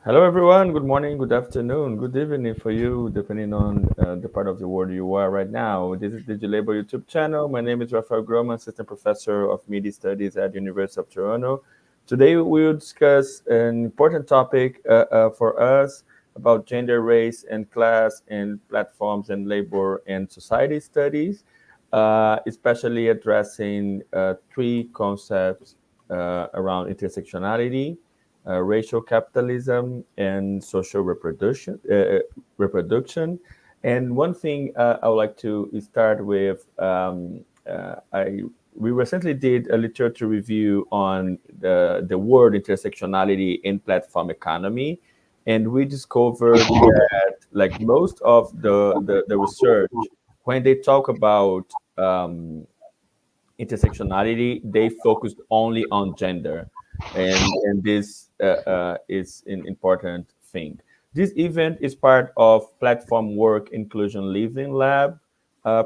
Hello, everyone. Good morning, good afternoon, good evening for you, depending on the part of the world you are right now. This is the Labor YouTube channel. My name is Rafael Groma, Assistant Professor of Media Studies at the University of Toronto. Today, we will discuss an important topic for us about gender, race, and class in platforms and labor and society studies, especially addressing three concepts around intersectionality, racial capitalism and social reproduction. And one thing I would like to start with, I we recently did a literature review on the word intersectionality in platform economy, and we discovered that like most of the research, when they talk about intersectionality, they focused only on gender, and this is an important thing. This event is part of Platform Work Inclusion Living Lab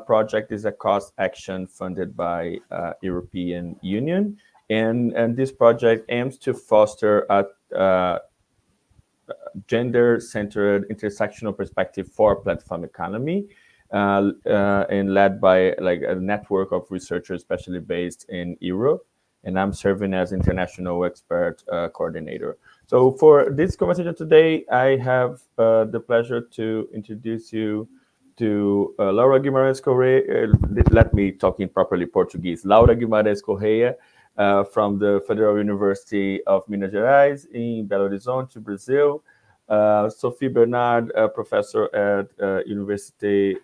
project. Is a cost action funded by European Union, and this project aims to foster a gender-centered intersectional perspective for platform economy, and led by like a network of researchers, especially based in Europe. And I'm serving as international expert coordinator. So for this conversation today, I have the pleasure to introduce you to Laura Guimarães Corrêa. Let me talk in properly Portuguese. Laura Guimarães Corrêa, from the Federal University of Minas Gerais in Belo Horizonte, Brazil. Sophie Bernard, professor at Université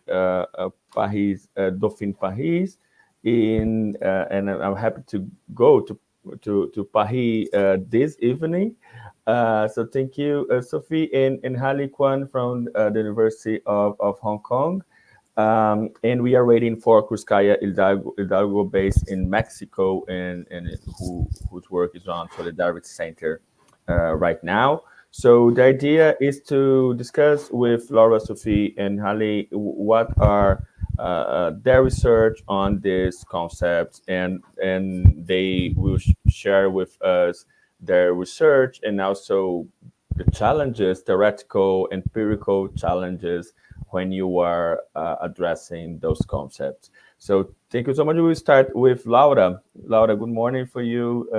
Paris, Dauphine-Paris, and I'm happy to go to Paris this evening. So thank you, Sophie, and Hali Kwan from the University of Hong Kong. And we are waiting for Kruskaya Hidalgo, based in Mexico, and whose work is on Solidarity Center right now. So the idea is to discuss with Laura, Sophie, and Hali what are their research on this concept, and they will share with us their research and also the challenges, theoretical, empirical challenges when you are addressing those concepts. So thank you so much. We will start with Laura. Laura, good morning for you.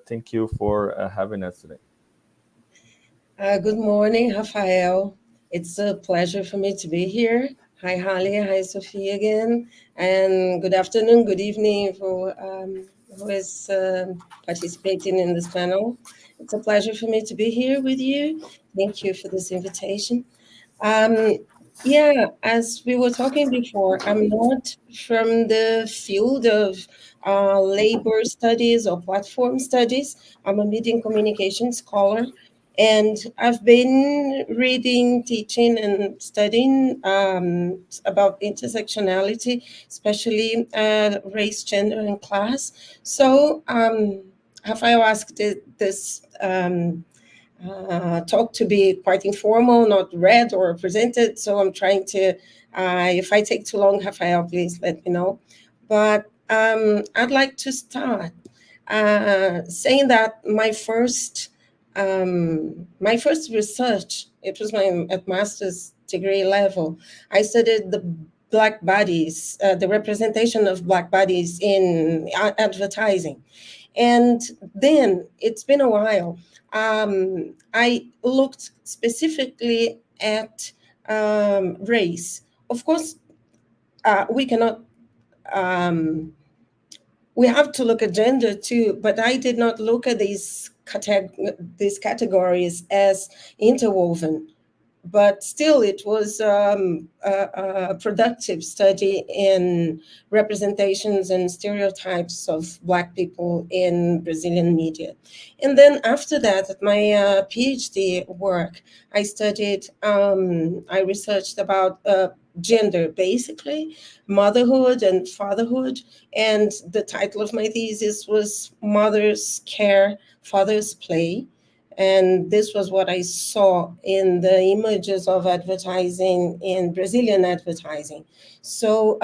Thank you for having us today. Good morning, Rafael. It's a pleasure for me to be here. Hi, Holly. Hi, Sophie again. And good afternoon, good evening for who is participating in this panel. It's a pleasure for me to be here with you. Thank you for this invitation. Um, yeah, as we were talking before, I'm not from the field of labor studies or platform studies. I'm a media and communication scholar, and I've been reading, teaching, and studying about intersectionality, especially race, gender, and class. So, Rafael asked this talk to be quite informal, not read or presented. So I'm trying to, if I take too long, Rafael, please let me know. But I'd like to start saying that my first research, it was my at master's degree level. I studied the black bodies, the representation of black bodies in advertising. And then it's been a while. I looked specifically at race. Of course, we cannot. We have to look at gender too, but I did not look at these categories as interwoven, but still it was a productive study in representations and stereotypes of Black people in Brazilian media. And then after that, at my PhD work, I researched about gender, basically, motherhood and fatherhood. And the title of my thesis was Mother's Care, Father's Play. And this was what I saw in the images of advertising in Brazilian advertising. So,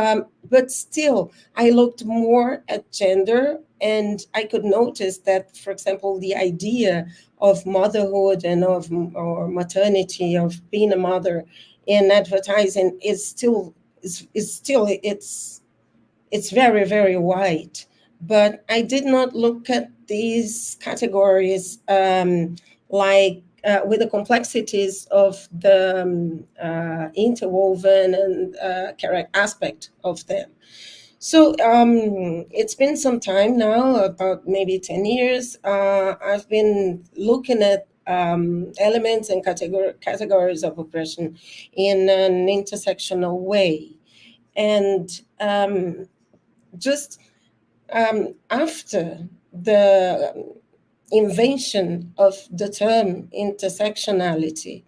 but still, I looked more at gender, and I could notice that, for example, the idea of motherhood and of or maternity, of being a mother in advertising is still it's very, very wide. But I did not look at these categories with the complexities of the interwoven and aspect of them. So it's been some time now, about maybe 10 years. I've been looking at elements and categories of oppression in an intersectional way. And just after the invention of the term intersectionality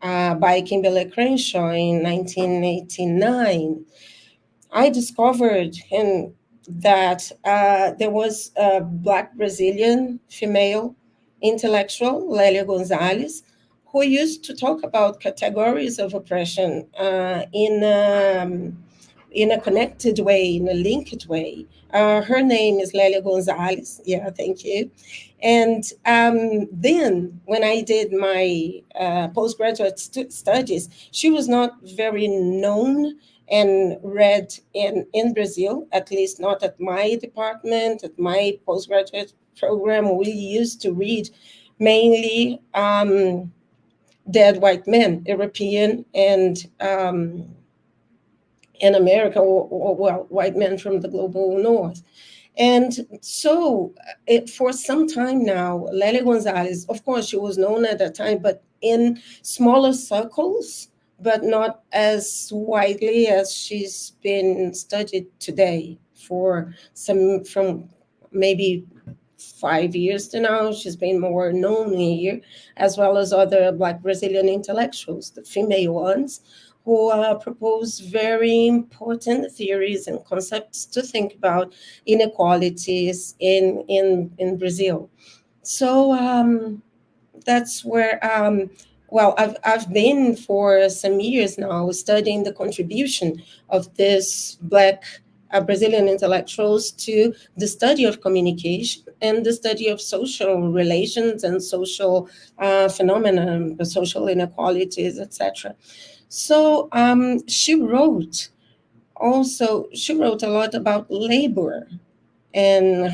by Kimberly Crenshaw in 1989, I discovered that there was a Black Brazilian female intellectual, Lélia Gonzalez, who used to talk about categories of oppression in a connected way, in a linked way. Her name is Lélia Gonzalez. Yeah, thank you. And then when I did my postgraduate studies, she was not very known and read in Brazil, at least not at my department, at my postgraduate program. We used to read mainly dead white men, European and in America, or well, white men from the global north. And so for some time now, Lélia Gonzalez, of course, she was known at that time, but in smaller circles, but not as widely as she's been studied today from maybe 5 years to now. She's been more known here, as well as other Black Brazilian intellectuals, the female ones, who propose very important theories and concepts to think about inequalities in Brazil. So that's where, well, I've been for some years now studying the contribution of this Black Brazilian intellectuals to the study of communication and the study of social relations and social phenomena, social inequalities, etc. So she wrote a lot about labor, and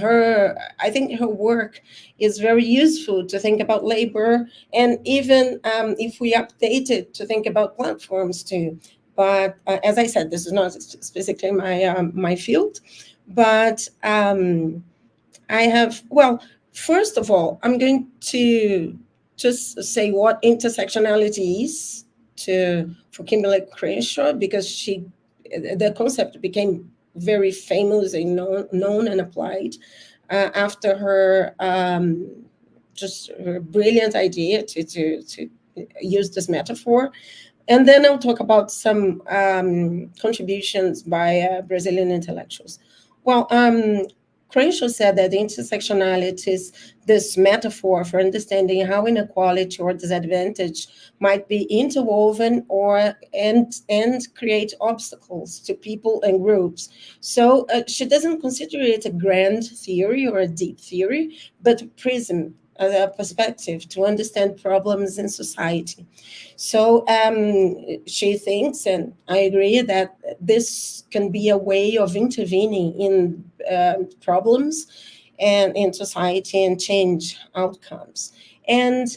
I think her work is very useful to think about labor, and even if we update it, to think about platforms too. But as I said, this is not specifically my field, but I have, well, first of all, I'm going to just say what intersectionality is for Kimberly Crenshaw, because the concept became very famous and known and applied after her just her brilliant idea to use this metaphor. And then I'll talk about some contributions by Brazilian intellectuals. Well, Crenshaw said that intersectionality is this metaphor for understanding how inequality or disadvantage might be interwoven and create obstacles to people and groups. So she doesn't consider it a grand theory or a deep theory, but a prism, a perspective to understand problems in society. So she thinks, and I agree, that this can be a way of intervening in problems and in society and change outcomes. And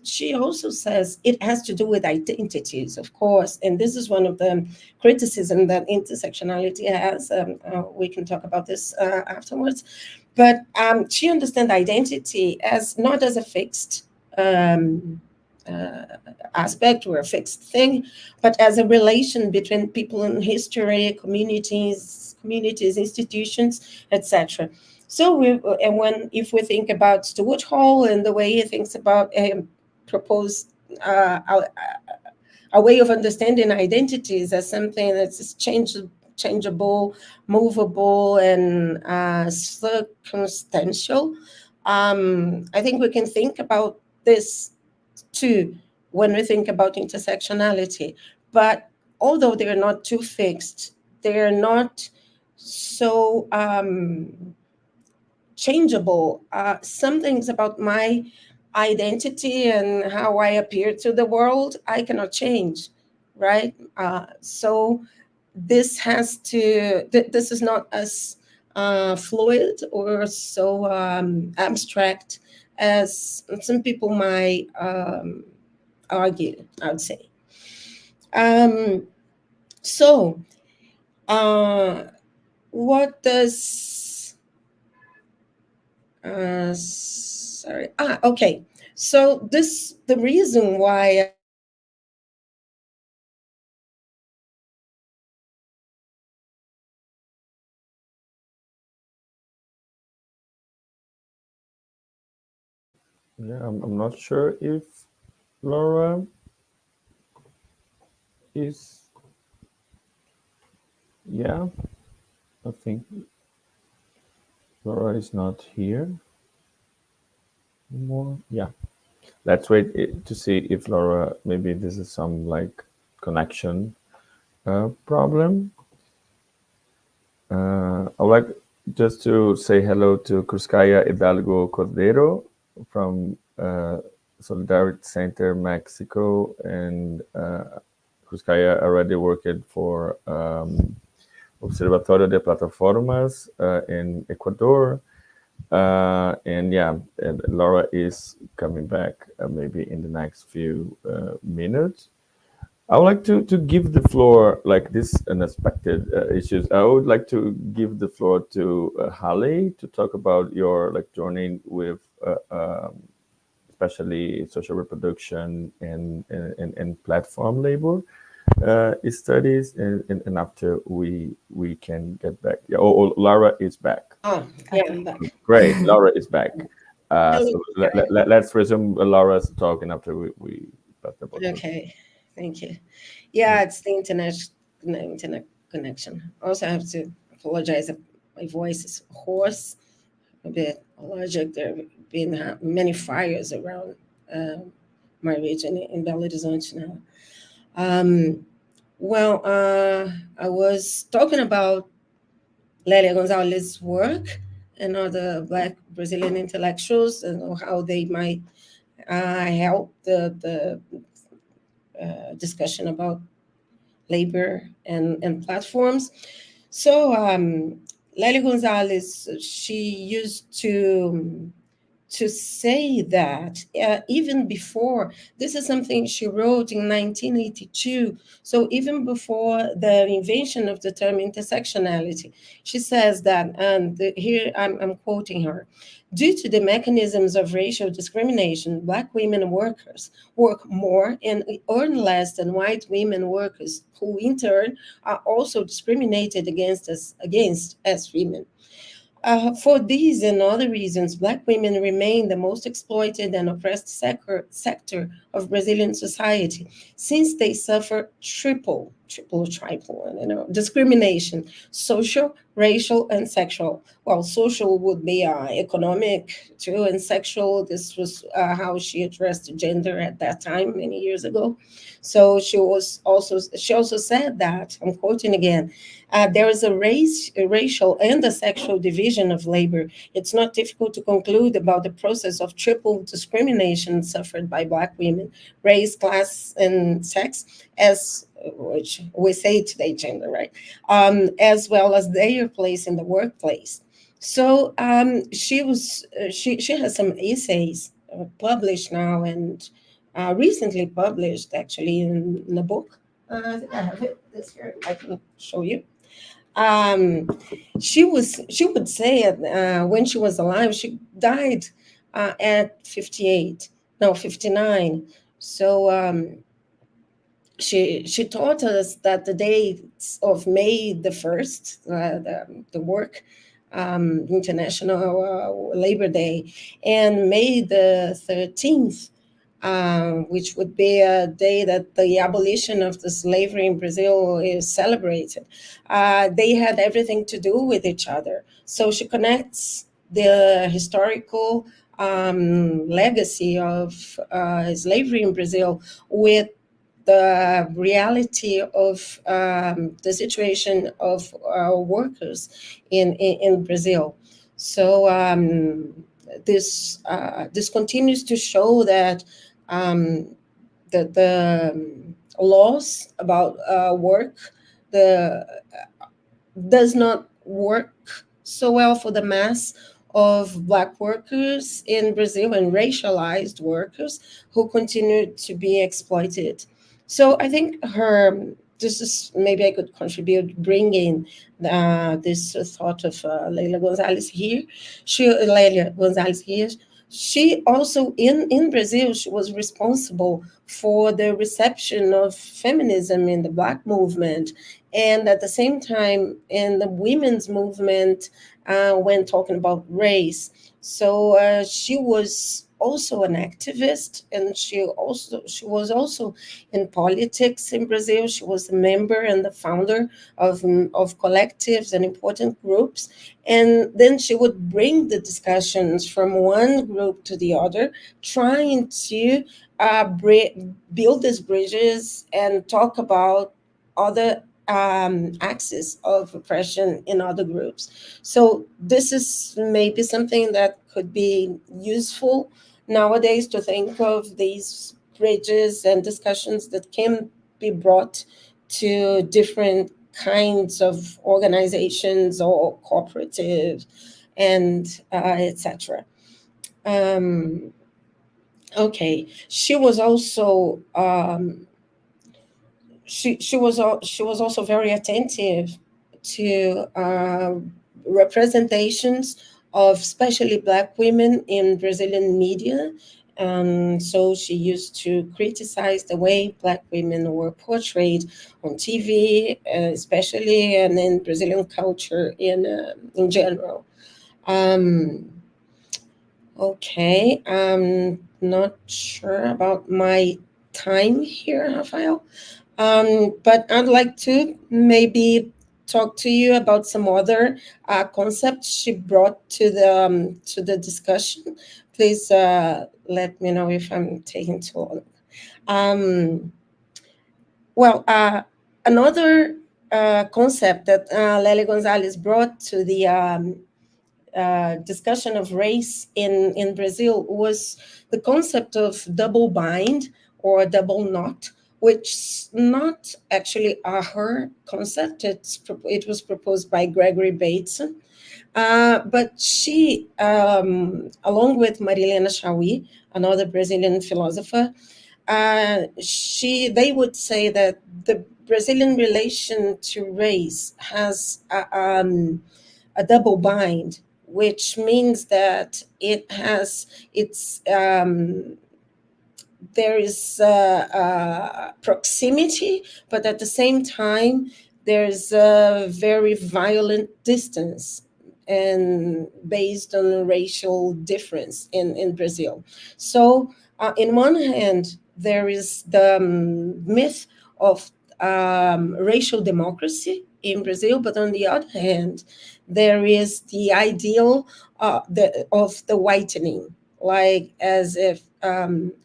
she also says it has to do with identities, of course, and this is one of the criticism that intersectionality has. We can talk about this afterwards. But she understands identity as not as a fixed aspect or a fixed thing, but as a relation between people in history, communities, institutions, etc. So if we think about Stuart Hall and the way he thinks about proposed a way of understanding identities as something that's changeable, movable, and circumstantial, I think we can think about this too when we think about intersectionality. But although they're not too fixed, they're not so changeable. Some things about my identity and how I appear to the world, I cannot change, right? So this has to, this is not as fluid or so abstract as some people might argue, I would say. Um, so, what does, sorry, okay. So this, the reason why Yeah, I'm not sure if Laura is. Yeah, I think Laura is not here anymore. Yeah, let's wait to see if Laura, maybe this is some like connection problem. I would like just to say hello to Kruskaya Hidalgo Cordero from Solidarity Center, Mexico, and Kruskaya already worked for Observatorio de Plataformas in Ecuador. And yeah, and Laura is coming back maybe in the next few minutes. I would like to give the floor, like this unexpected issues. I would like to give the floor to Halle to talk about your like journey with especially social reproduction and platform labor studies, and after we can get back. Yeah, Laura is back. oh yeah, I'm back. Great, Laura is back. Hello, So Karen. let's resume Laura's talk, and after we talk about this. Okay, thank you. Yeah, it's the internet connection. Also, I have to apologize if my voice is hoarse, a bit allergic. There have been many fires around my region in Belo Horizonte now. Um, well, I was talking about Lélia Gonzalez's work and other Black Brazilian intellectuals and how they might help the discussion about labor and platforms. So Lélia Gonzalez, she used to say that even before, this is something she wrote in 1982, so even before the invention of the term intersectionality, she says that, and here I'm quoting her, due to the mechanisms of racial discrimination, Black women workers work more and earn less than white women workers, who in turn are also discriminated against as women. For these and other reasons, Black women remain the most exploited and oppressed sector of Brazilian society, since they suffer triple, discrimination: social, racial, and sexual. Well, social would be economic too, and sexual, this was how she addressed gender at that time, many years ago. So she also said that, I'm quoting again, there is a racial and a sexual division of labor. It's not difficult to conclude about the process of triple discrimination suffered by Black women: race, class, and sex, as which we say today, gender, right? As well as their place in the workplace. So she has some essays published now, and recently published actually in a book. I think I have it this here. I can show you. Um, she would say when she was alive, she died at 58, no, 59. So she taught us that the dates of May the 1st, the work International Labor Day, and May the 13th, which would be a day that the abolition of the slavery in Brazil is celebrated. They had everything to do with each other. So she connects the historical legacy of slavery in Brazil with the reality of the situation of workers in Brazil. So this continues to show that the laws about work the does not work so well for the mass of Black workers in Brazil and racialized workers who continue to be exploited. So I think this is maybe I could contribute bringing this thought of Leila Gonzalez here. Leila Gonzalez here. She also in Brazil she was responsible for the reception of feminism in the Black movement, and at the same time in the women's movement when talking about race. So she was also an activist, and she was also in politics in Brazil. She was a member and the founder of collectives and important groups, and then she would bring the discussions from one group to the other, trying to build these bridges and talk about other axis of oppression in other groups. So this is maybe something that could be useful nowadays to think of these bridges and discussions that can be brought to different kinds of organizations or cooperatives and etc. Okay, she was also she was also very attentive to representations of especially Black women in Brazilian media. So she used to criticize the way Black women were portrayed on TV, especially, and in Brazilian culture in general. Okay, I'm not sure about my time here, Rafael. But I'd like to maybe talk to you about some other concepts she brought to the discussion. Please let me know if I'm taking too long. Um, well, another concept that Lely Gonzalez brought to the discussion of race in Brazil was the concept of double bind or double knot, which is not actually her concept. It was proposed by Gregory Bateson. But she, along with Marilena Chauí, another Brazilian philosopher, they would say that the Brazilian relation to race has a double bind, which means that there is proximity, but at the same time there's a very violent distance and based on racial difference in Brazil. So in one hand there is the myth of racial democracy in Brazil, but on the other hand there is the ideal of the whitening, like as if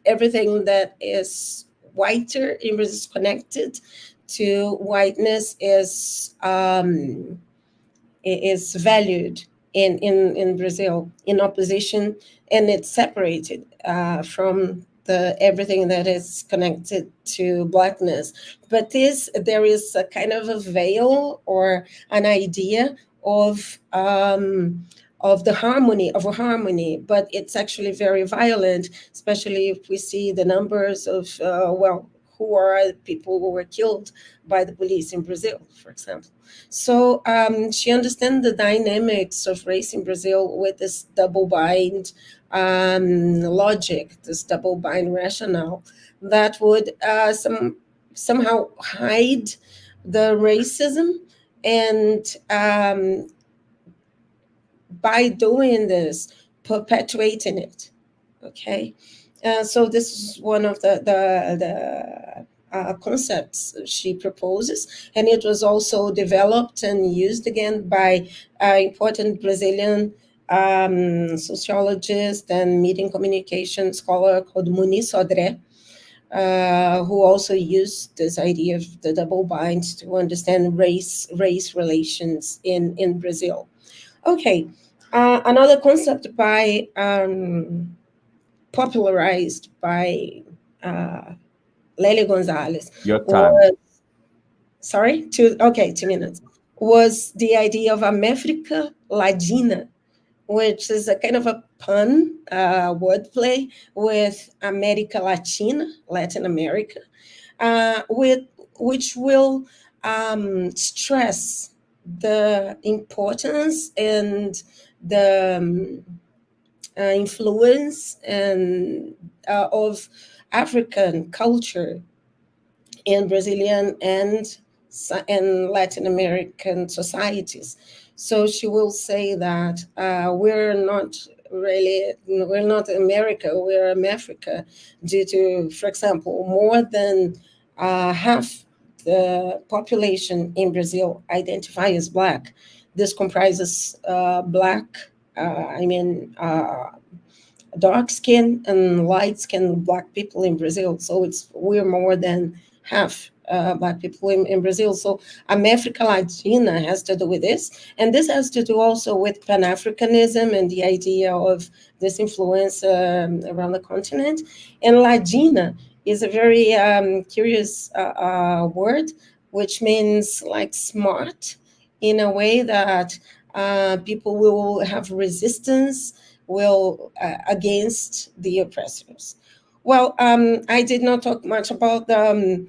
everything that is whiter in Brazil is connected to whiteness is valued in Brazil in opposition, and it's separated from everything that is connected to Blackness. But there is a kind of a veil or an idea of the harmony of a harmony, but it's actually very violent, especially if we see the numbers of who are the people who were killed by the police in Brazil, for example. So she understands the dynamics of race in Brazil with this double bind logic, this double bind rationale that would somehow hide the racism, and by doing this, perpetuating it. Okay, so this is one of the concepts she proposes, and it was also developed and used again by important Brazilian sociologist and media communication scholar called Muniz Sodré, who also used this idea of the double bind to understand race relations in Brazil. Okay, another concept by popularized by Lely Gonzalez Your time. was, sorry, 2 minutes, was the idea of América Latina, which is a kind of a pun, wordplay with America Latina, Latin America, with which will stress the importance and the influence and of African culture in Brazilian and Latin American societies. So she will say that we're not America, we're Africa, due to, for example, more than half the population in Brazil identify as Black. This comprises Black, I mean, dark skin and light skinned Black people in Brazil. So we're more than half Black people in Brazil. So America Latina has to do with this. And this has to do also with Pan Africanism and the idea of this influence around the continent. And Latina is a very curious word, which means like smart in a way that people will have resistance will against the oppressors. Well, I did not talk much about the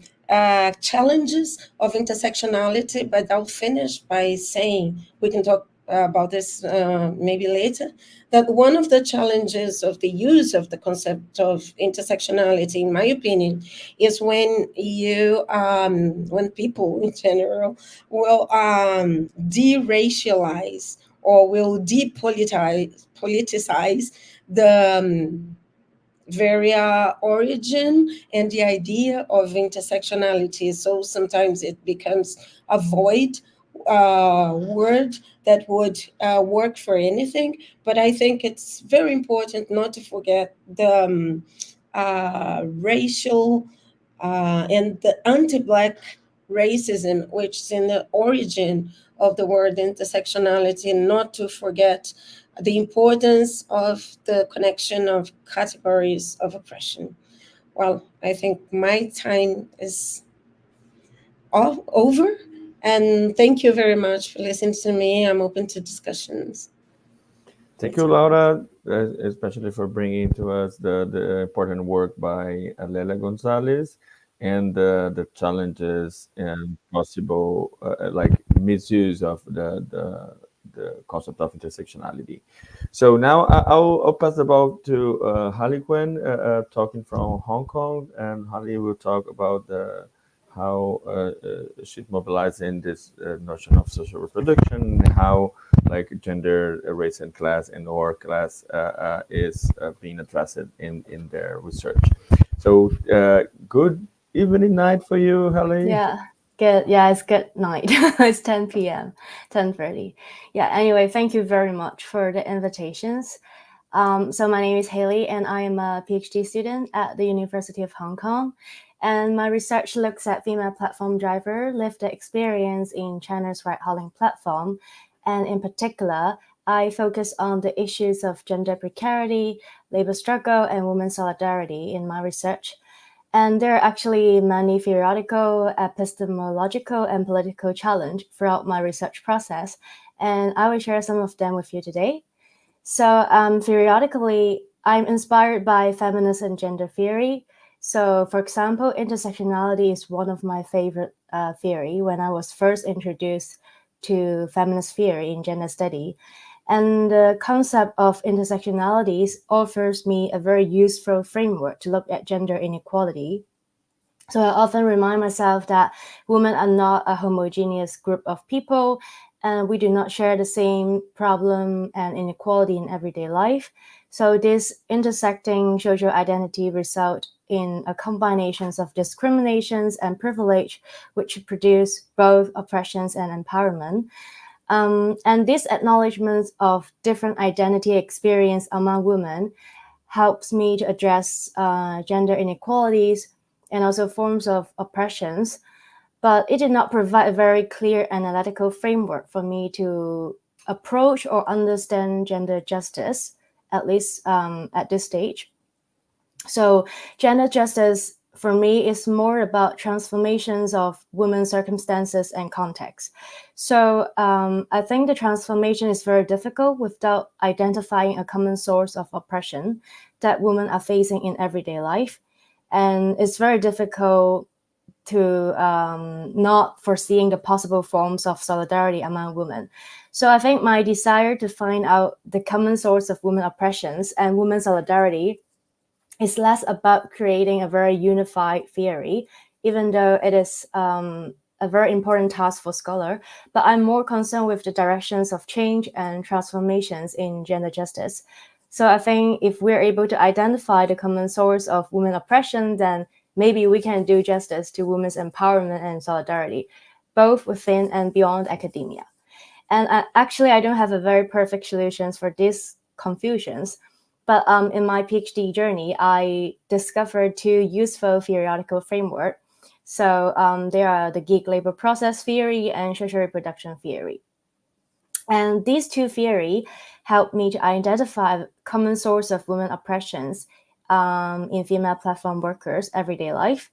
challenges of intersectionality, but I'll finish by saying we can talk about this maybe later. That one of the challenges of the use of the concept of intersectionality, in my opinion, is when when people in general will deracialize or will politicize the very origin and the idea of intersectionality. So sometimes it becomes a void word that would work for anything. But I think it's very important not to forget the racial and the anti-Black racism, which is in the origin of the word intersectionality, not to forget the importance of the connection of categories of oppression. Well, I think my time is all over, and thank you very much for listening to me. I'm open to discussions. Thank you, Laura, especially for bringing to us the important work by Lela Gonzalez and the challenges and possible like misuse of the concept of intersectionality. So now I'll pass the ball to Harley Quinn, talking from Hong Kong, and Harley will talk about how she's mobilizing this notion of social reproduction, how like gender, race, and class, and or class is being addressed in their research. So good evening, night for you, Harley. Yeah, good. Yeah, it's good night. It's 10 p.m., 10:30. Yeah, anyway, thank you very much for the invitations. So my name is Haley, and I am a PhD student at the University of Hong Kong. And my research looks at female platform driver lived experience in China's ride-hailing platform. And in particular, I focus on the issues of gender precarity, labor struggle, and women's solidarity in my research. And there are actually many theoretical, epistemological, and political challenges throughout my research process. And I will share some of them with you today. So theoretically, I'm inspired by feminist and gender theory. So for example, intersectionality is one of my favorite theory when I was first introduced to feminist theory in gender study. And the concept of intersectionalities offers me a very useful framework to look at gender inequality. So I often remind myself that women are not a homogeneous group of people, and we do not share the same problem and inequality in everyday life. So this intersecting social identity result in a combinations of discriminations and privilege, which produce both oppressions and empowerment. And this acknowledgement of different identity experience among women helps me to address gender inequalities and also forms of oppressions. But it did not provide a very clear analytical framework for me to approach or understand gender justice, at least at this stage. So gender justice for me is more about transformations of women's circumstances and context. So I think the transformation is very difficult without identifying a common source of oppression that women are facing in everyday life. And it's very difficult to not foreseeing the possible forms of solidarity among women. So I think my desire to find out the common source of women oppressions and women solidarity is less about creating a very unified theory, even though it is a very important task for scholar, but I'm more concerned with the directions of change and transformations in gender justice. So I think if we're able to identify the common source of women oppression, then maybe we can do justice to women's empowerment and solidarity, both within and beyond academia. And actually, I don't have a very perfect solutions for these confusions. But in my PhD journey, I discovered two useful theoretical frameworks. So there are the gig labor process theory and social reproduction theory. And these two theories helped me to identify a common source of women oppressions in female platform workers' everyday life.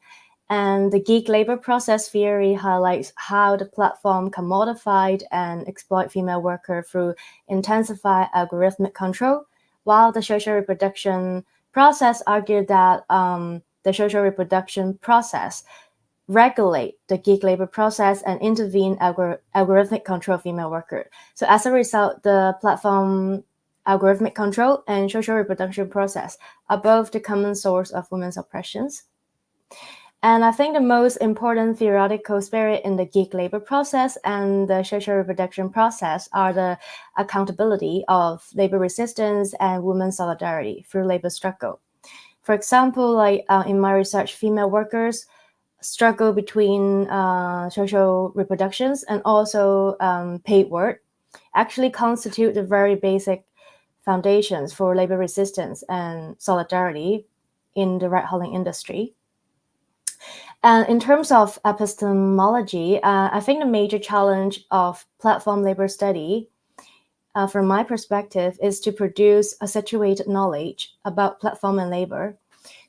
And the gig labor process theory highlights how the platform commodified and exploit female workers through intensified algorithmic control, while the social reproduction process argued that the social reproduction process regulate the gig labor process and intervene algorithmic control of female workers. So as a result, the platform algorithmic control and social reproduction process are both the common source of women's oppressions. And I think the most important theoretical spirit in the gig labor process and the social reproduction process are the accountability of labor resistance and women's solidarity through labor struggle. For example, like in my research, female workers struggle between social reproductions and also paid work actually constitute the very basic foundations for labor resistance and solidarity in the ride-hailing industry. And in terms of epistemology, I think the major challenge of platform labor study, from my perspective, is to produce a situated knowledge about platform and labor.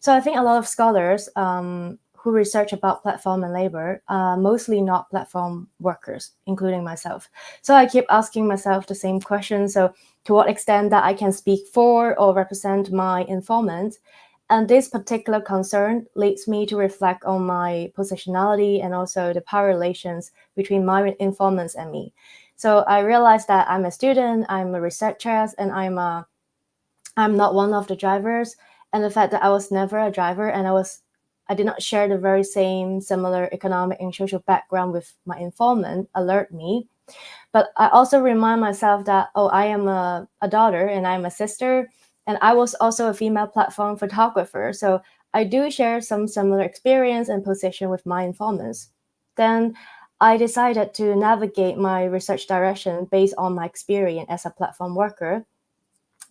So I think a lot of scholars who research about platform and labor are mostly not platform workers, including myself. So I keep asking myself the same question. So to what extent that I can speak for or represent my informant? And this particular concern leads me to reflect on my positionality and also the power relations between my informants and me. So I realized that I'm a student, I'm a researcher, and I'm not one of the drivers. And the fact that I was never a driver and I did not share the very same similar economic and social background with my informant alert me. But I also remind myself that, I am a daughter and I'm a sister, and I was also a female platform photographer. So I do share some similar experience and position with my informants. Then I decided to navigate my research direction based on my experience as a platform worker.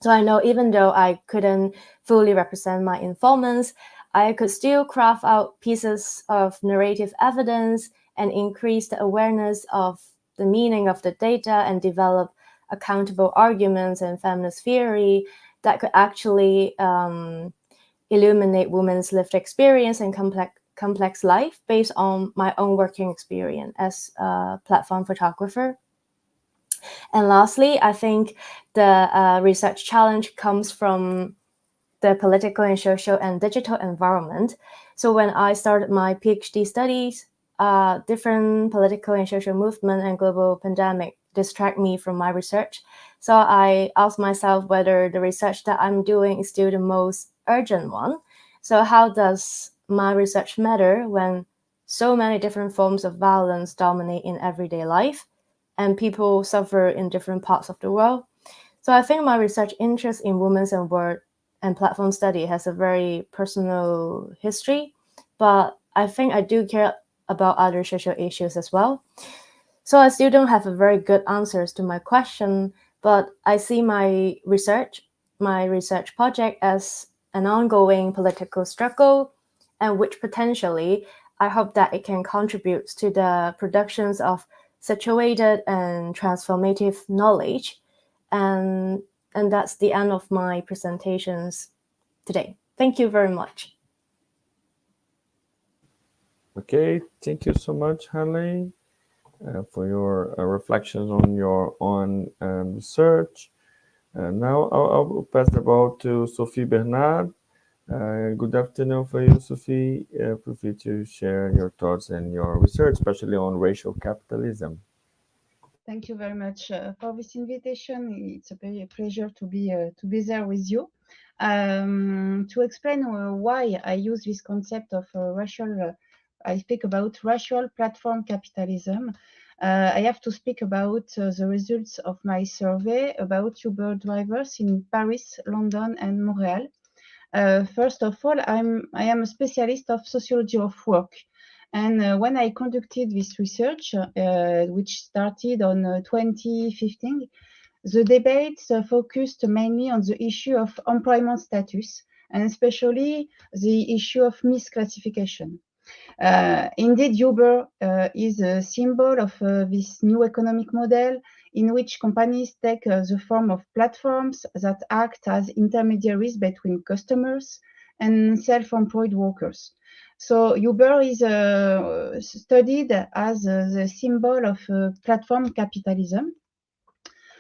So I know even though I couldn't fully represent my informants, I could still craft out pieces of narrative evidence and increase the awareness of the meaning of the data and develop accountable arguments and feminist theory that could actually illuminate women's lived experience and complex life based on my own working experience as a platform photographer. And lastly, I think the research challenge comes from the political and social and digital environment. So when I started my PhD studies, different political and social movement and global pandemic distract me from my research. So I asked myself whether the research that I'm doing is still the most urgent one. So how does my research matter when so many different forms of violence dominate in everyday life and people suffer in different parts of the world? So I think my research interest in women's and world and platform study has a very personal history, but I think I do care about other social issues as well. So I still don't have a very good answers to my question, but I see my research project as an ongoing political struggle, and which potentially I hope that it can contribute to the productions of situated and transformative knowledge. And that's the end of my presentations today. Thank you very much. Okay, thank you so much, Halle, for your reflections on your own research. Now I'll pass the ball to Sophie Bernard. Good afternoon for you, Sophie. Feel free to share your thoughts and your research, especially on racial capitalism. Thank you very much for this invitation. It's a pleasure to be there with you. To explain why I use this concept of I speak about racial platform capitalism. I have to speak about the results of my survey about Uber drivers in Paris, London, and Montreal. First of all, I am a specialist of sociology of work. And when I conducted this research, which started on 2015, the debates focused mainly on the issue of employment status, and especially the issue of misclassification. Indeed, Uber is a symbol of this new economic model in which companies take the form of platforms that act as intermediaries between customers and self-employed workers. So Uber is studied as the symbol of platform capitalism.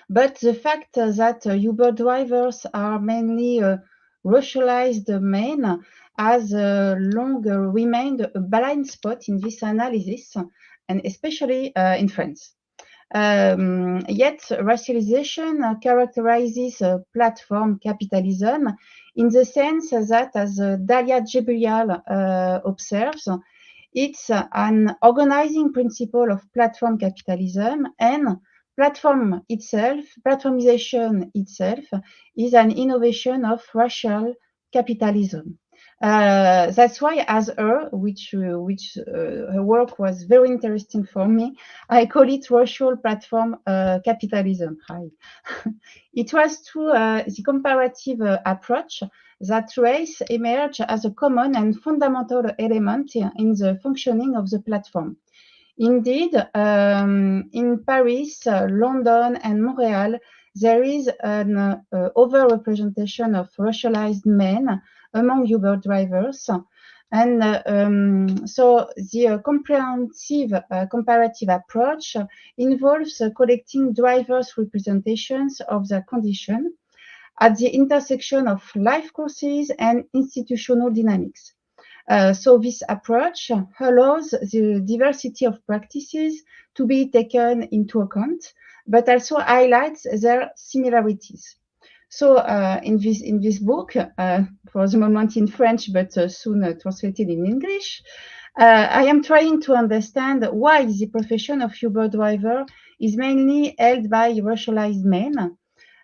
But the fact that Uber drivers are mainly racialized men has long remained a blind spot in this analysis, and especially in France. Yet racialization characterizes platform capitalism in the sense that, as Dalia Djibril observes, it's an organizing principle of platform capitalism, and platformization itself is an innovation of racial capitalism. That's why, as her work was very interesting for me, I call it racial platform capitalism. It was through the comparative approach that race emerged as a common and fundamental element in the functioning of the platform. Indeed, in Paris, London, and Montreal, there is an overrepresentation of racialized men among Uber drivers. And so the comprehensive comparative approach involves collecting drivers' representations of their condition at the intersection of life courses and institutional dynamics. So this approach allows the diversity of practices to be taken into account, but also highlights their similarities. So in this book, for the moment in French, but soon translated in English, I am trying to understand why the profession of Uber driver is mainly held by racialized men.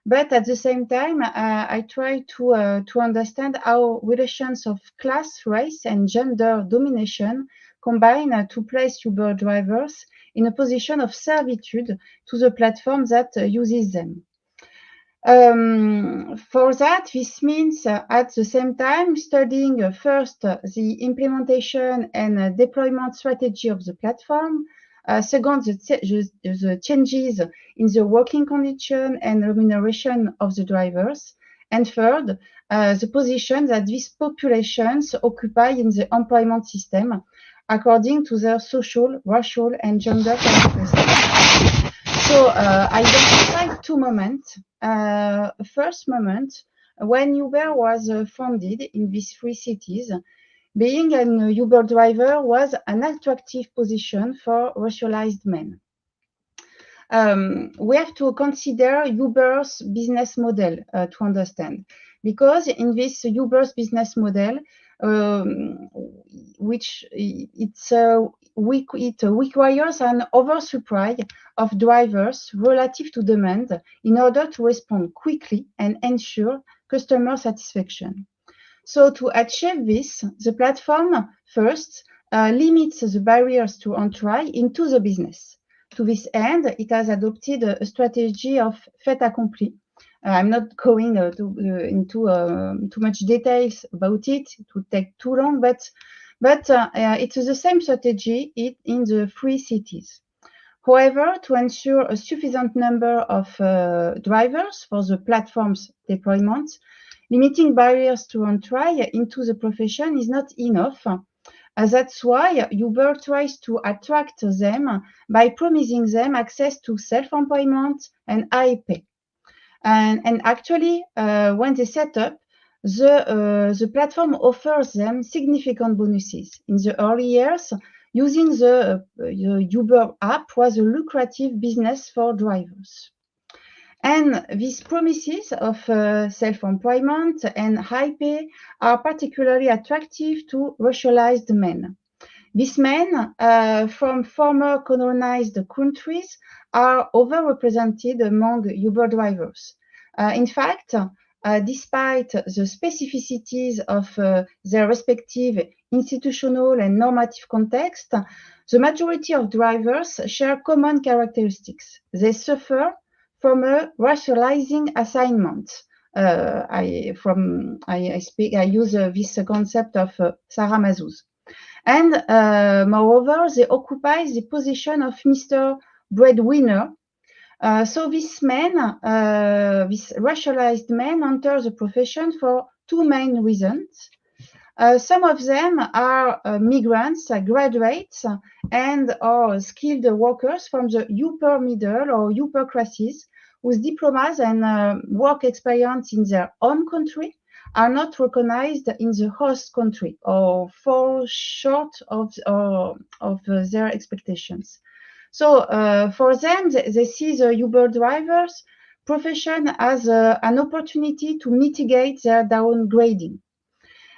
But at the same time, I try to understand how relations of class, race, and gender domination combine to place Uber drivers in a position of servitude to the platform that uses them. For that, this means at the same time studying first the implementation and deployment strategy of the platform, second, the changes in the working condition and remuneration of the drivers, and third, the position that these populations occupy in the employment system according to their social, racial, and gender characteristics. So I identified two moments. First moment, when Uber was founded in these three cities, being an Uber driver was an attractive position for racialized men. We have to consider Uber's business model to understand, because in this Uber's business model, which it requires an oversupply of drivers relative to demand in order to respond quickly and ensure customer satisfaction. So to achieve this, the platform first limits the barriers to entry into the business. To this end, it has adopted a strategy of fait accompli. I'm not going into too much details about it. It would take too long, but it is the same strategy in the 3 cities. However, to ensure a sufficient number of drivers for the platform's deployment, limiting barriers to entry into the profession is not enough. That's why Uber tries to attract them by promising them access to self-employment and high pay. And actually, when they set up, the platform offers them significant bonuses. In the early years, using the Uber app was a lucrative business for drivers. And these promises of self-employment and high pay are particularly attractive to racialized men. These men from former colonized countries are overrepresented among Uber drivers. In fact, despite the specificities of their respective institutional and normative context, the majority of drivers share common characteristics. They suffer from a racializing assignment. I use this concept of Sarah Mazuz. And moreover, they occupy the position of Mr. Breadwinner. So these men, these racialized men, enter the profession for 2 main reasons. Some of them are migrants, graduates, and or skilled workers from the upper middle or upper classes whose diplomas and work experience in their own country are not recognized in the host country or fall short of their expectations. So for them, they see the Uber drivers' profession as an opportunity to mitigate their downgrading.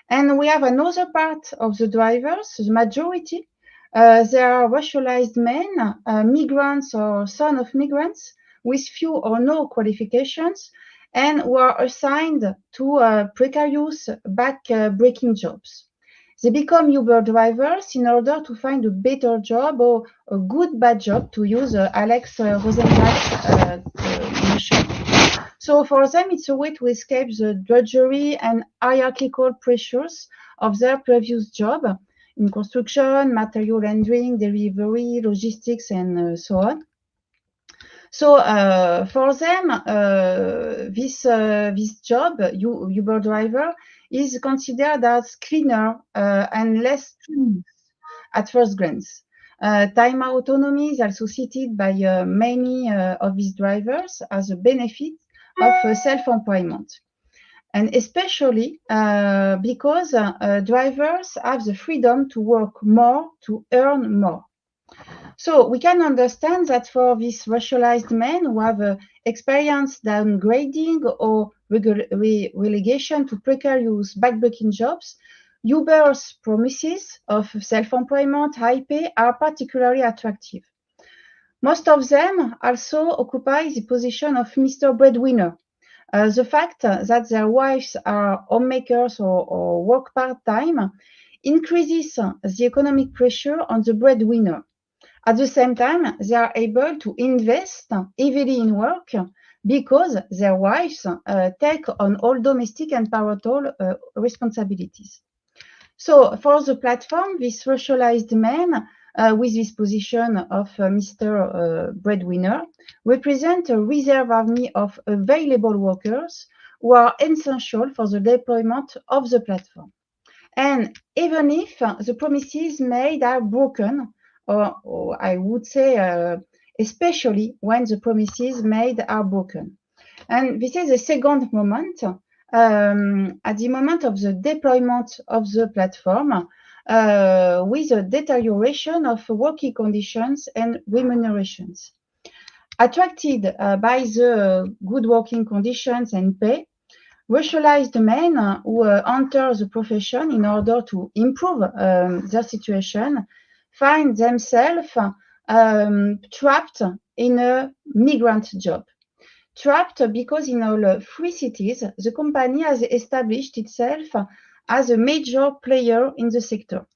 And we have another part of the drivers, the majority. They are racialized men, migrants or sons of migrants with few or no qualifications, and who are assigned to precarious back-breaking jobs. They become Uber drivers in order to find a better job or a good bad job, to use Alex Rosenblatt's notion. So for them, it's a way to escape the drudgery and hierarchical pressures of their previous job in construction, material handling, delivery, logistics, and so on. So for them, this job, Uber driver, is considered as cleaner and less strenuous at first glance. Time autonomy is also cited by many of these drivers as a benefit of self-employment. And especially because drivers have the freedom to work more, to earn more. So we can understand that for these racialized men who have experienced downgrading or relegation to precarious backbreaking jobs, Uber's promises of self-employment, high pay are particularly attractive. Most of them also occupy the position of Mr. Breadwinner. The fact that their wives are homemakers or work part-time increases the economic pressure on the breadwinner. At the same time, they are able to invest heavily in work because their wives take on all domestic and parental responsibilities. So for the platform, this racialized men with this position of Mr. Breadwinner represent a reserve army of available workers who are essential for the deployment of the platform. And even if the promises made are broken, or I would say especially when the promises made are broken. And this is the second moment, at the moment of the deployment of the platform, with a deterioration of working conditions and remunerations. Attracted by the good working conditions and pay, racialized men who enter the profession in order to improve their situation find themselves trapped in a migrant job. Trapped because in all 3 cities, the company has established itself as a major player in the sector.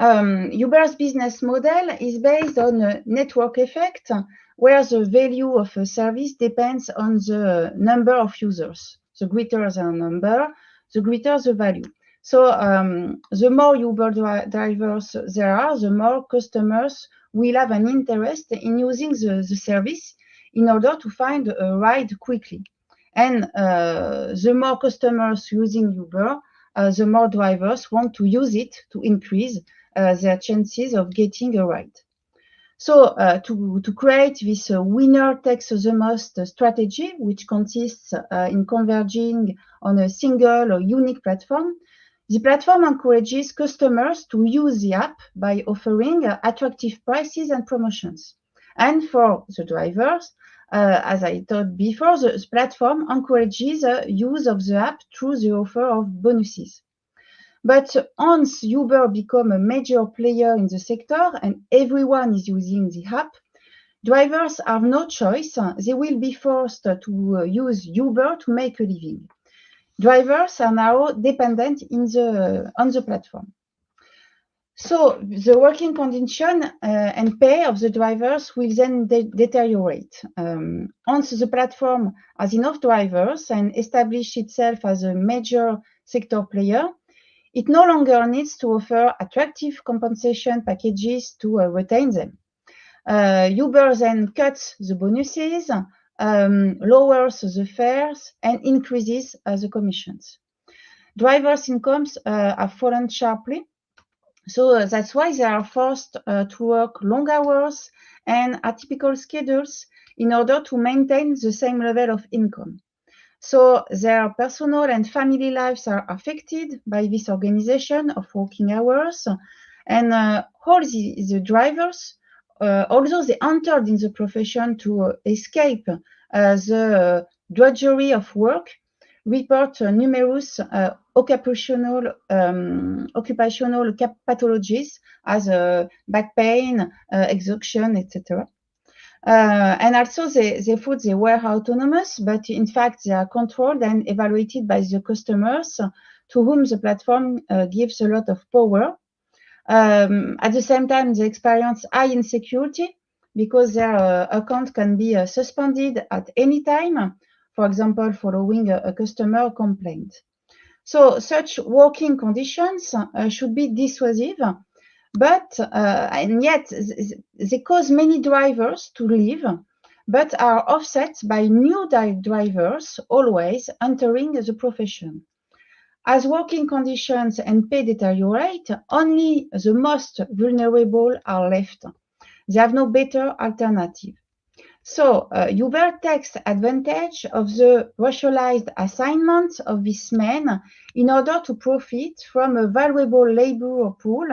Uber's business model is based on a network effect, where the value of a service depends on the number of users. The greater the number, the greater the value. So the more Uber drivers there are, the more customers will have an interest in using the service in order to find a ride quickly. And the more customers using Uber, the more drivers want to use it to increase their chances of getting a ride. So to create this winner takes the most strategy, which consists in converging on a single or unique platform, the platform encourages customers to use the app by offering attractive prices and promotions. And for the drivers, as I told before, the platform encourages use of the app through the offer of bonuses. But once Uber become a major player in the sector and everyone is using the app, drivers have no choice. They will be forced to use Uber to make a living. Drivers are now dependent on the platform. So the working condition and pay of the drivers will then deteriorate. Once the platform has enough drivers and established itself as a major sector player, it no longer needs to offer attractive compensation packages to retain them. Uber then cuts the bonuses, lowers the fares, and increases the commissions. Drivers' incomes have fallen sharply, so that's why they are forced to work long hours and atypical schedules in order to maintain the same level of income. So their personal and family lives are affected by this organization of working hours, and all the drivers, although they entered in the profession to escape the drudgery of work, report numerous occupational pathologies as back pain, exhaustion, etc. And also they thought they were autonomous, but in fact they are controlled and evaluated by the customers to whom the platform gives a lot of power. At the same time, they experience high insecurity because their account can be suspended at any time, for example, following a customer complaint. So such working conditions should be dissuasive, but and yet they cause many drivers to leave, but are offset by new drivers always entering the profession. As working conditions and pay deteriorate, only the most vulnerable are left. They have no better alternative. So Uber takes advantage of the racialized assignment of these men in order to profit from a valuable labor pool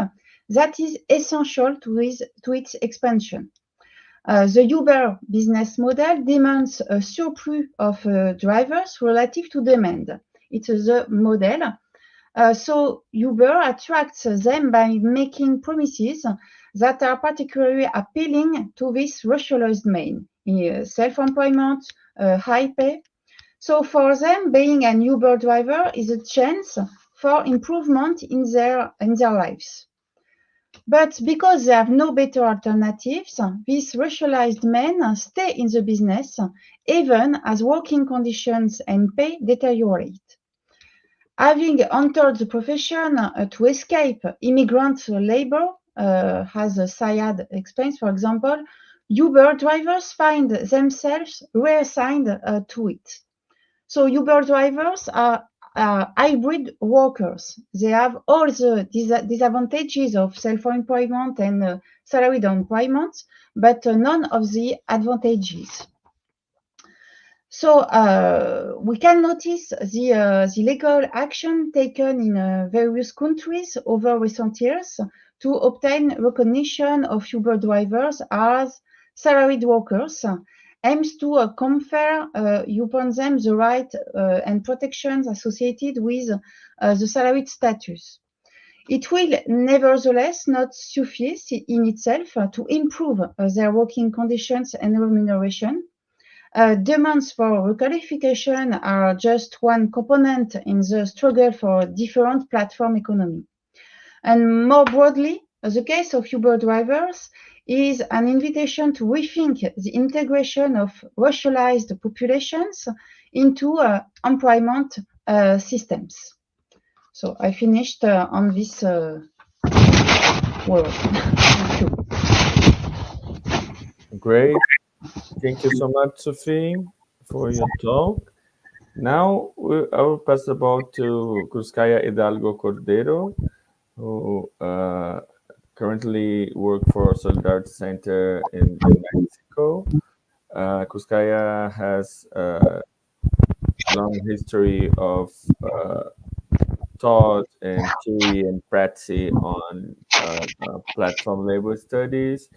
that is essential to its expansion. The Uber business model demands a surplus of drivers relative to demand. It's the model. So Uber attracts them by making promises that are particularly appealing to this racialized men. Self-employment, high pay. So for them, being an Uber driver is a chance for improvement in their lives. But because they have no better alternatives, these racialized men stay in the business even as working conditions and pay deteriorate. Having entered the profession to escape immigrant labor, as Syed explains, for example, Uber drivers find themselves reassigned to it. So Uber drivers are hybrid workers. They have all the disadvantages of self-employment and salaried employment, but none of the advantages. So we can notice the legal action taken in various countries over recent years to obtain recognition of Uber drivers as salaried workers, aims to confer upon them the right and protections associated with the salaried status. It will nevertheless not suffice in itself to improve their working conditions and remuneration. Demands for requalification are just one component in the struggle for different platform economy. And more broadly, The case of Uber drivers is an invitation to rethink the integration of racialized populations into employment systems. So I finished on this word. Thank you. Great. Thank you so much, Sophie, for your talk. Now I will pass the ball to Kruskaya Hidalgo Cordero, who currently work for Solidarity Center in Mexico. Kruskaya has a long history of thought and theory and practice on platform labor studies,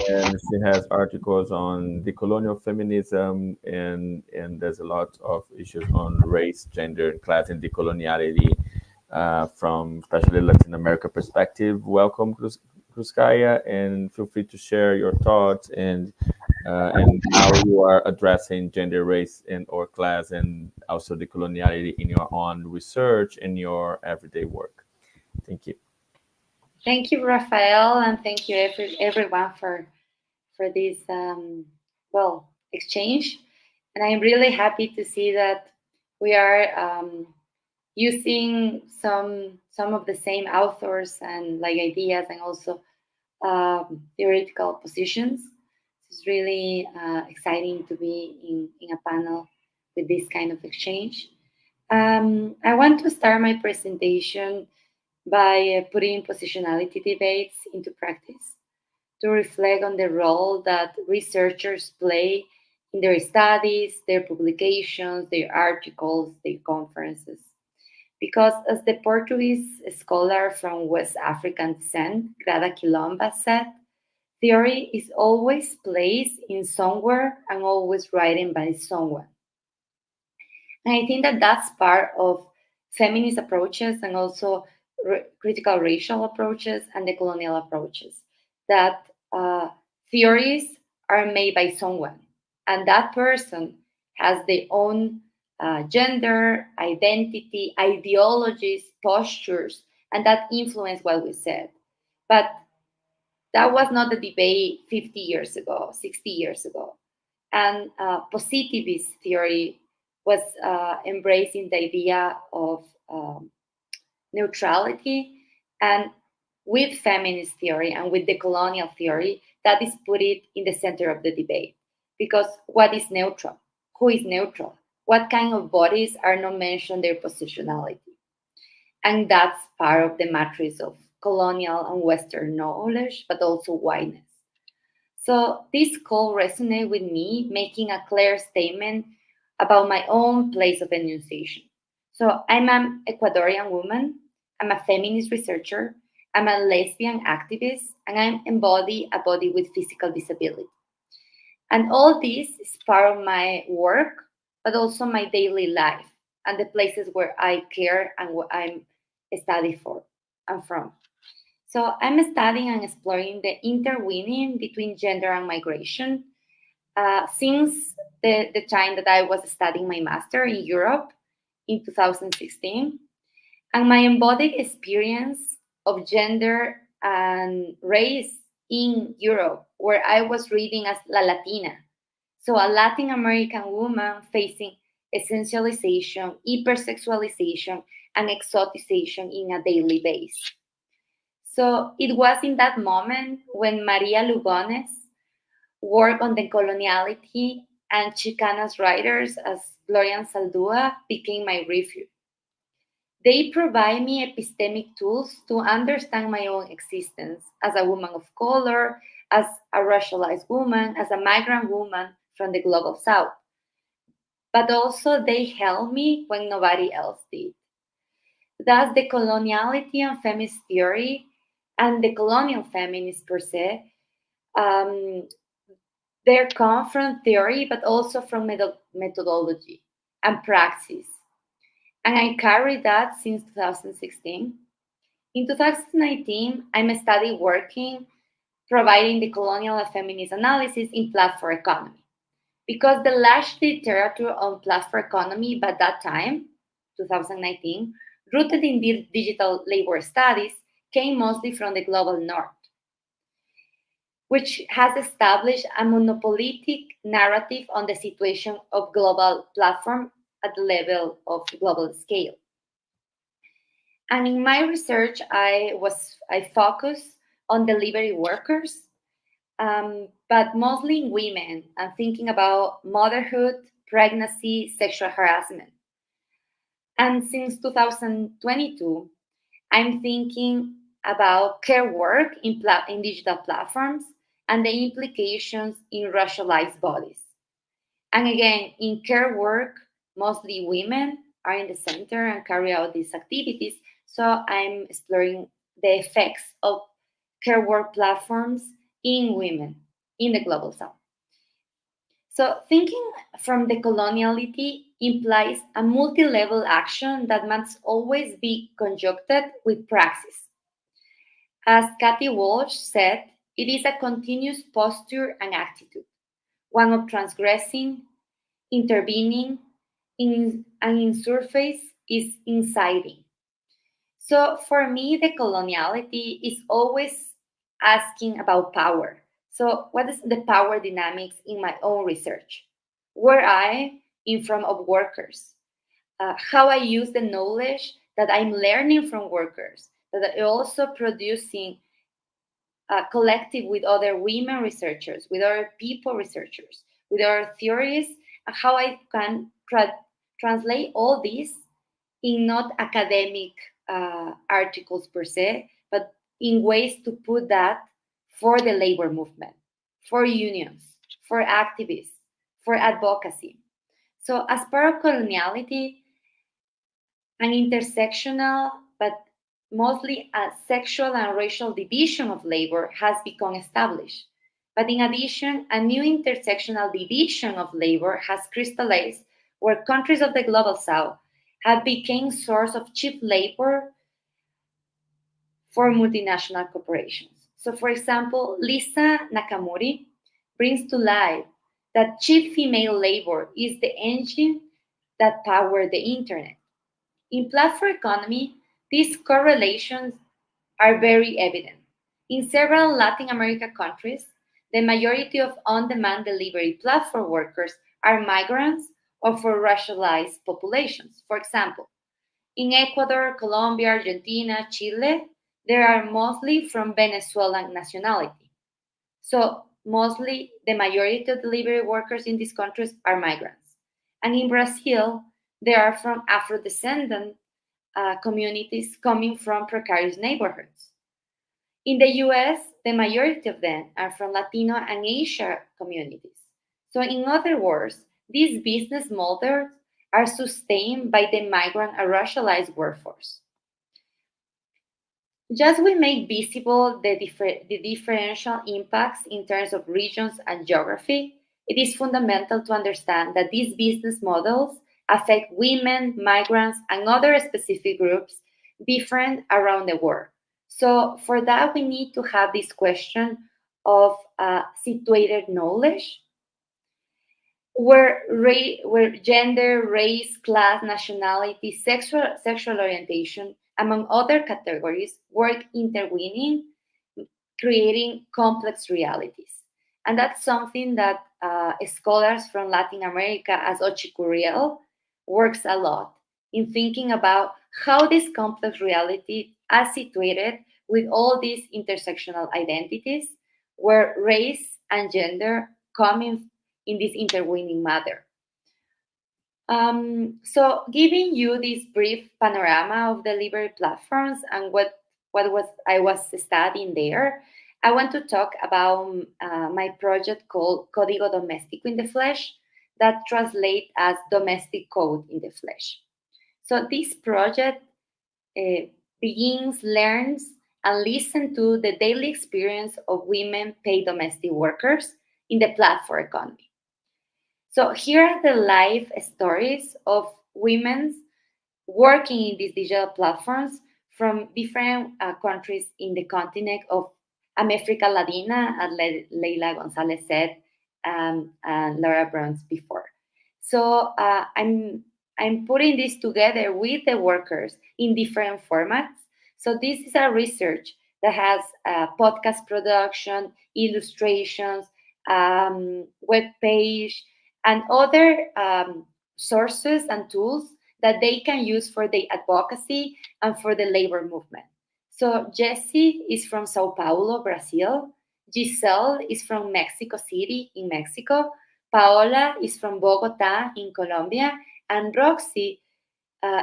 and she has articles on decolonial feminism, and there's a lot of issues on race, gender, class, and decoloniality from especially Latin America perspective. Welcome, Kruskaya, and feel free to share your thoughts and how you are addressing gender, race, and or class, and also decoloniality in your own research and your everyday work. Thank you. Thank you, Rafael, and thank you everyone for this exchange. And I'm really happy to see that we are using some of the same authors and like ideas and also theoretical positions. It's really exciting to be in a panel with this kind of exchange. I want to start my presentation by putting positionality debates into practice to reflect on the role that researchers play in their studies, their publications, their articles, their conferences. Because as the Portuguese scholar from West African descent, Grada Quilomba, said, theory is always placed in somewhere and always written by someone. And I think that that's part of feminist approaches and also critical racial approaches and the colonial approaches, that theories are made by someone, and that person has their own gender, identity, ideologies, postures, and that influence what we said. But that was not the debate 50 years ago, 60 years ago. And positivist theory was embracing the idea of neutrality, and with feminist theory and with the colonial theory, that is put it in the center of the debate. Because what is neutral? Who is neutral? What kind of bodies are not mentioned their positionality? And that's part of the matrix of colonial and Western knowledge, but also whiteness. So this call resonated with me, making a clear statement about my own place of enunciation. So I'm an Ecuadorian woman, I'm a feminist researcher, I'm a lesbian activist, and I embody a body with physical disability. And all this is part of my work, but also my daily life and the places where I care and what I'm studying for and from. So I'm studying and exploring the interweaving between gender and migration since the time that I was studying my master in Europe in 2016. And my embodied experience of gender and race in Europe, where I was reading as La Latina. So a Latin American woman facing essentialization, hypersexualization, and exoticization in a daily basis. So it was in that moment when Maria Lugones work on the coloniality and Chicanas writers as Gloria and Saldúa became my refuge. They provide me epistemic tools to understand my own existence as a woman of color, as a racialized woman, as a migrant woman from the global south. But also they helped me when nobody else did. Thus, the coloniality and feminist theory and the colonial feminists per se, they come from theory, but also from methodology and praxis. And I carried that since 2016. In 2019, I'm studying working, providing the colonial and feminist analysis in platform economy. Because the large literature on platform economy by that time, 2019, rooted in digital labor studies, came mostly from the global north, which has established a monopolistic narrative on the situation of global platform at the level of global scale. And in my research, I focused on delivery workers, but mostly in women, and thinking about motherhood, pregnancy, sexual harassment. And since 2022, I'm thinking about care work in digital platforms and the implications in racialized bodies. And again, in care work, mostly women are in the center and carry out these activities. So I'm exploring the effects of care work platforms in women in the global south. So thinking from the coloniality implies a multi-level action that must always be conjuncted with praxis. As Kathy Walsh said, it is a continuous posture and attitude, one of transgressing, intervening, and in surface is inciting. So for me, the coloniality is always asking about power. So what is the power dynamics in my own research? Where I in front of workers, how I use the knowledge that I'm learning from workers, that I'm also producing a collective with other women researchers, with other people researchers, with other theories, and how I can translate all this in not academic articles per se, but in ways to put that for the labor movement, for unions, for activists, for advocacy. So as part of coloniality, an intersectional, but mostly a sexual and racial division of labor has become established. But in addition, a new intersectional division of labor has crystallized where countries of the global south have become source of cheap labor for multinational corporations. So for example, Lisa Nakamura brings to light that cheap female labor is the engine that powers the internet. In platform economy, these correlations are very evident. In several Latin American countries, the majority of on-demand delivery platform workers are migrants or for racialized populations. For example, in Ecuador, Colombia, Argentina, Chile, they are mostly from Venezuelan nationality. So mostly the majority of delivery workers in these countries are migrants. And in Brazil, they are from Afro-descendant communities coming from precarious neighborhoods. In the US, the majority of them are from Latino and Asia communities. So in other words, these business models are sustained by the migrant and racialized workforce. Just we make visible the differential impacts in terms of regions and geography, it is fundamental to understand that these business models affect women, migrants, and other specific groups different around the world. So for that, we need to have this question of situated knowledge, where gender, race, class, nationality, sexual orientation, among other categories, work intervening, creating complex realities. And that's something that scholars from Latin America, as Ochicuriel, works a lot in thinking about how this complex reality are situated with all these intersectional identities, where race and gender come in this intervening matter. So giving you this brief panorama of delivery platforms and what I was studying there, I want to talk about my project called Código Doméstico in the Flesh, that translates as domestic code in the flesh. So this project begins, learns, and listens to the daily experience of women paid domestic workers in the platform economy. So here are the life stories of women working in these digital platforms from different countries in the continent of America Latina, as Leila Gonzalez said, and Laura Bruns before. So I'm putting this together with the workers in different formats So this is a research that has podcast production, illustrations, web page, and other sources and tools that they can use for the advocacy and for the labor movement. So Jessie is from Sao Paulo, Brazil. Giselle is from Mexico City in Mexico. Paola is from Bogota in Colombia. And Roxy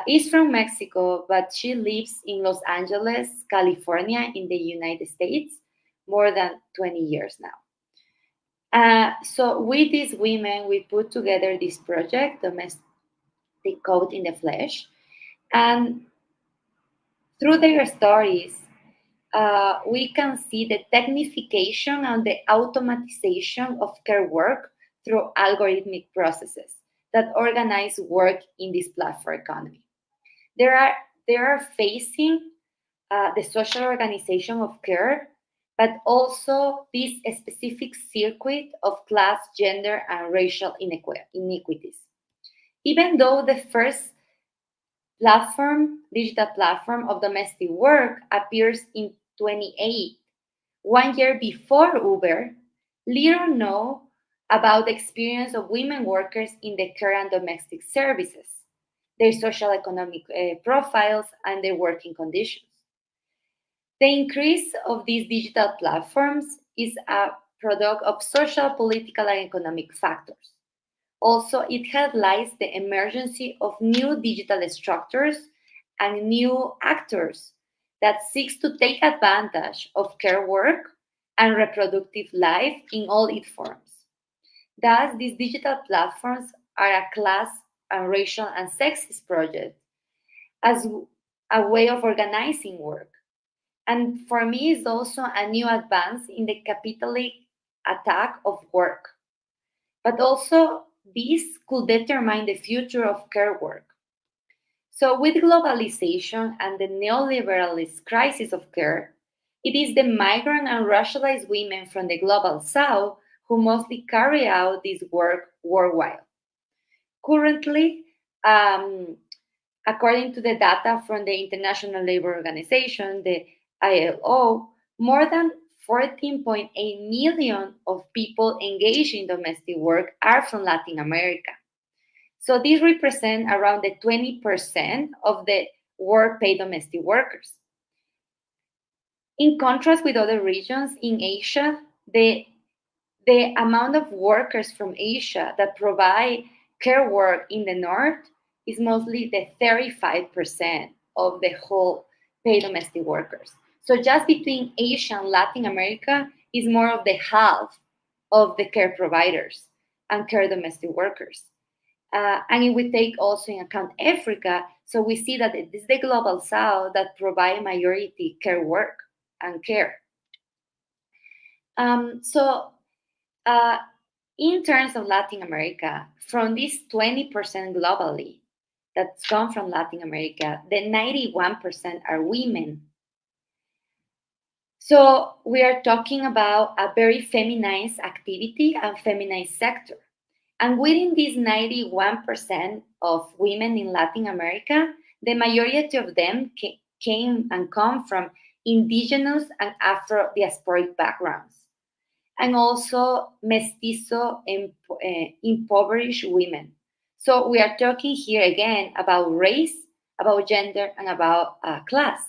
is from Mexico, but she lives in Los Angeles, California, in the United States, more than 20 years now. So with these women, we put together this project, Domestic Code in the Flesh. And through their stories, we can see the technification and the automatization of care work through algorithmic processes that organize work in this platform economy. They are facing the social organization of care, but also this specific circuit of class, gender, and racial inequities. Even though the first digital platform of domestic work appears in 28, 1 year before Uber, little know about the experience of women workers in the care and domestic services, their social economic profiles, and their working conditions. The increase of these digital platforms is a product of social, political, and economic factors. Also, it highlights the emergence of new digital structures and new actors that seeks to take advantage of care work and reproductive life in all its forms. Thus, these digital platforms are a class and racial and sexist project as a way of organizing work. And for me, it's also a new advance in the capitalist attack of work. But also, this could determine the future of care work. So with globalization and the neoliberalist crisis of care, it is the migrant and racialized women from the global south who mostly carry out this work worldwide. Currently, according to the data from the International Labour Organization, the ILO, more than 14.8 million of people engaged in domestic work are from Latin America. So these represent around the 20% of the work-paid domestic workers. In contrast with other regions in Asia, the amount of workers from Asia that provide care work in the north is mostly the 35% of the whole paid domestic workers. So just between Asia and Latin America is more of the half of the care providers and care domestic workers. And if we take also in account Africa, so we see that it is the global south that provide majority care work and care. In terms of Latin America, from this 20% globally that's come from Latin America, the 91% are women. So we are talking about a very feminized activity and feminized sector. And within this 91% of women in Latin America, the majority of them came and come from indigenous and Afro-diasporic backgrounds, and also mestizo and impoverished women. So we are talking here again about race, about gender, and about class.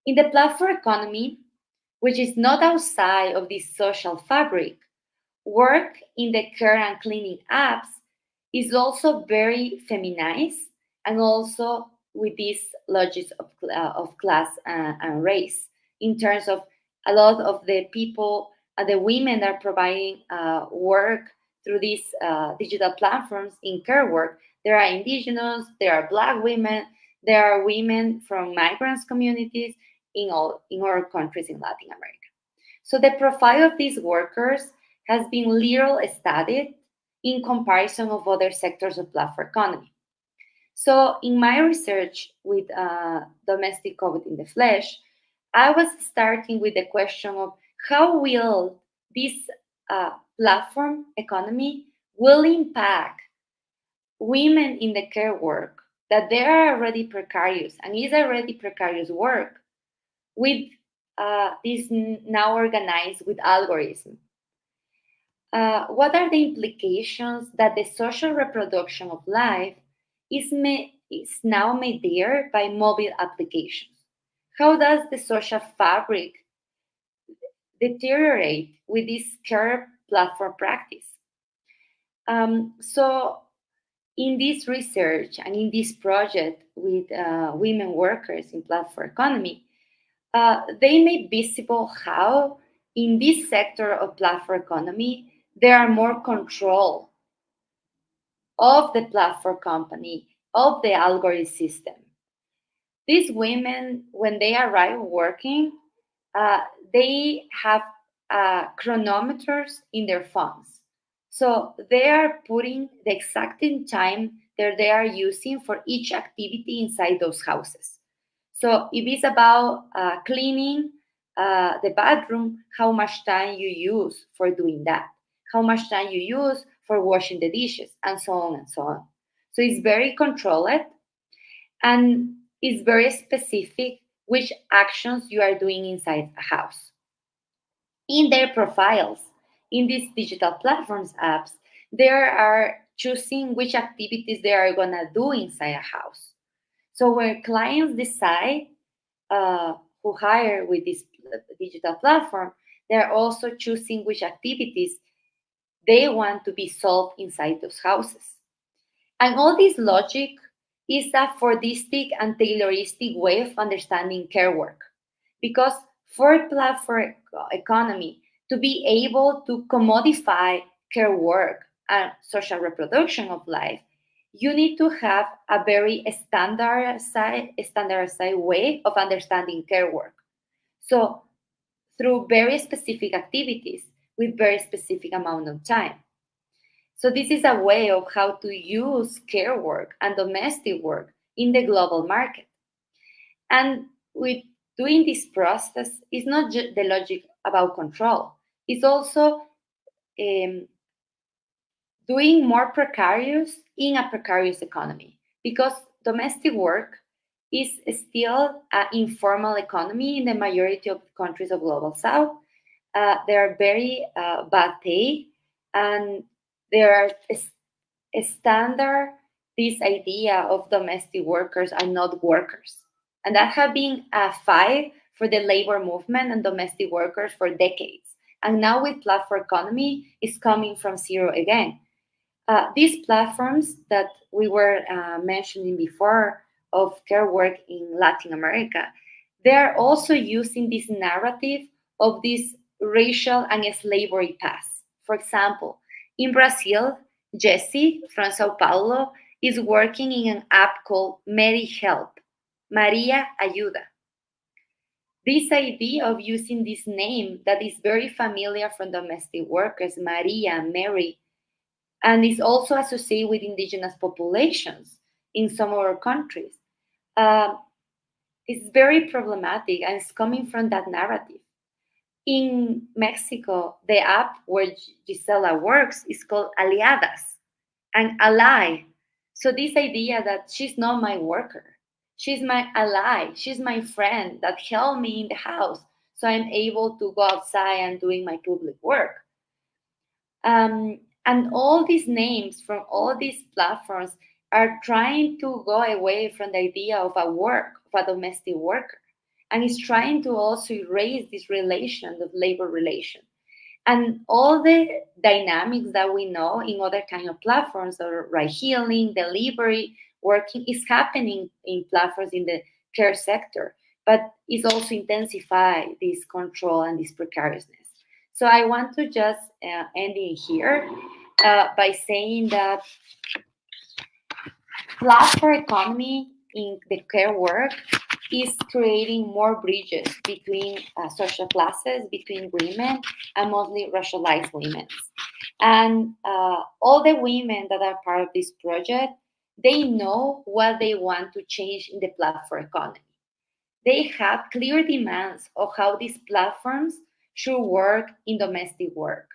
In the platform economy, which is not outside of this social fabric, work in the care and cleaning apps is also very feminized, and also with these logics of class and race, in terms of a lot of the people, the women that are providing work through these digital platforms in care work. There are indigenous, there are Black women, there are women from migrants communities in our countries in Latin America. So the profile of these workers has been little studied in comparison of other sectors of platform economy. So in my research with domestic code in the flesh, I was starting with the question of how will this platform economy will impact women in the care work that they are already precarious and is already precarious work with this now organized with algorithm. What are the implications that the social reproduction of life is now made there by mobile applications? How does the social fabric deteriorate with this care platform practice? So in this research and in this project with women workers in platform economy, they made visible how in this sector of platform economy, there are more control of the platform company, of the algorithm system. These women, when they arrive working, they have chronometers in their phones. So they are putting the exact time that they are using for each activity inside those houses. So if it's about cleaning the bathroom, how much time you use for doing that, how much time you use for washing the dishes, and so on and so on. So it's very controlled, and it's very specific which actions you are doing inside a house. In their profiles, in these digital platforms apps, they are choosing which activities they are going to do inside a house. So when clients decide who hire with this digital platform, they're also choosing which activities they want to be solved inside those houses. And all this logic is a Fordistic and Tayloristic way of understanding care work. Because for platform economy to be able to commodify care work and social reproduction of life, you need to have a very standardized way of understanding care work. So through very specific activities with very specific amount of time. So this is a way of how to use care work and domestic work in the global market. And with doing this process, it's not just the logic about control. It's also doing more precarious in a precarious economy, because domestic work is still an informal economy in the majority of countries of Global South. They are very bad pay, and there are a standard, this idea of domestic workers are not workers. And that have been a fight for the labor movement and domestic workers for decades. And now with platform economy, is coming from zero again. These platforms that we were mentioning before of care work in Latin America, they are also using this narrative of this racial and slavery past. For example, in Brazil, Jessie from Sao Paulo is working in an app called Mary Help, Maria Ayuda. This idea of using this name that is very familiar from domestic workers, Maria, Mary, and is also associated with indigenous populations in some of our countries, it's very problematic, and it's coming from that narrative. In Mexico, the app where Gisela works is called Aliadas, an ally. So this idea that she's not my worker, she's my ally, she's my friend that helped me in the house, so I'm able to go outside and doing my public work. And all these names from all these platforms are trying to go away from the idea of a domestic worker. And it's trying to also erase this relation of labor relation. And all the dynamics that we know in other kind of platforms, or ride-hailing, delivery, working, is happening in platforms in the care sector, but it's also intensify this control and this precariousness. So I want to just end in here by saying that platform economy in the care work is creating more bridges between social classes, between women, and mostly racialized women. And all the women that are part of this project, they know what they want to change in the platform economy. They have clear demands of how these platforms should work in domestic work.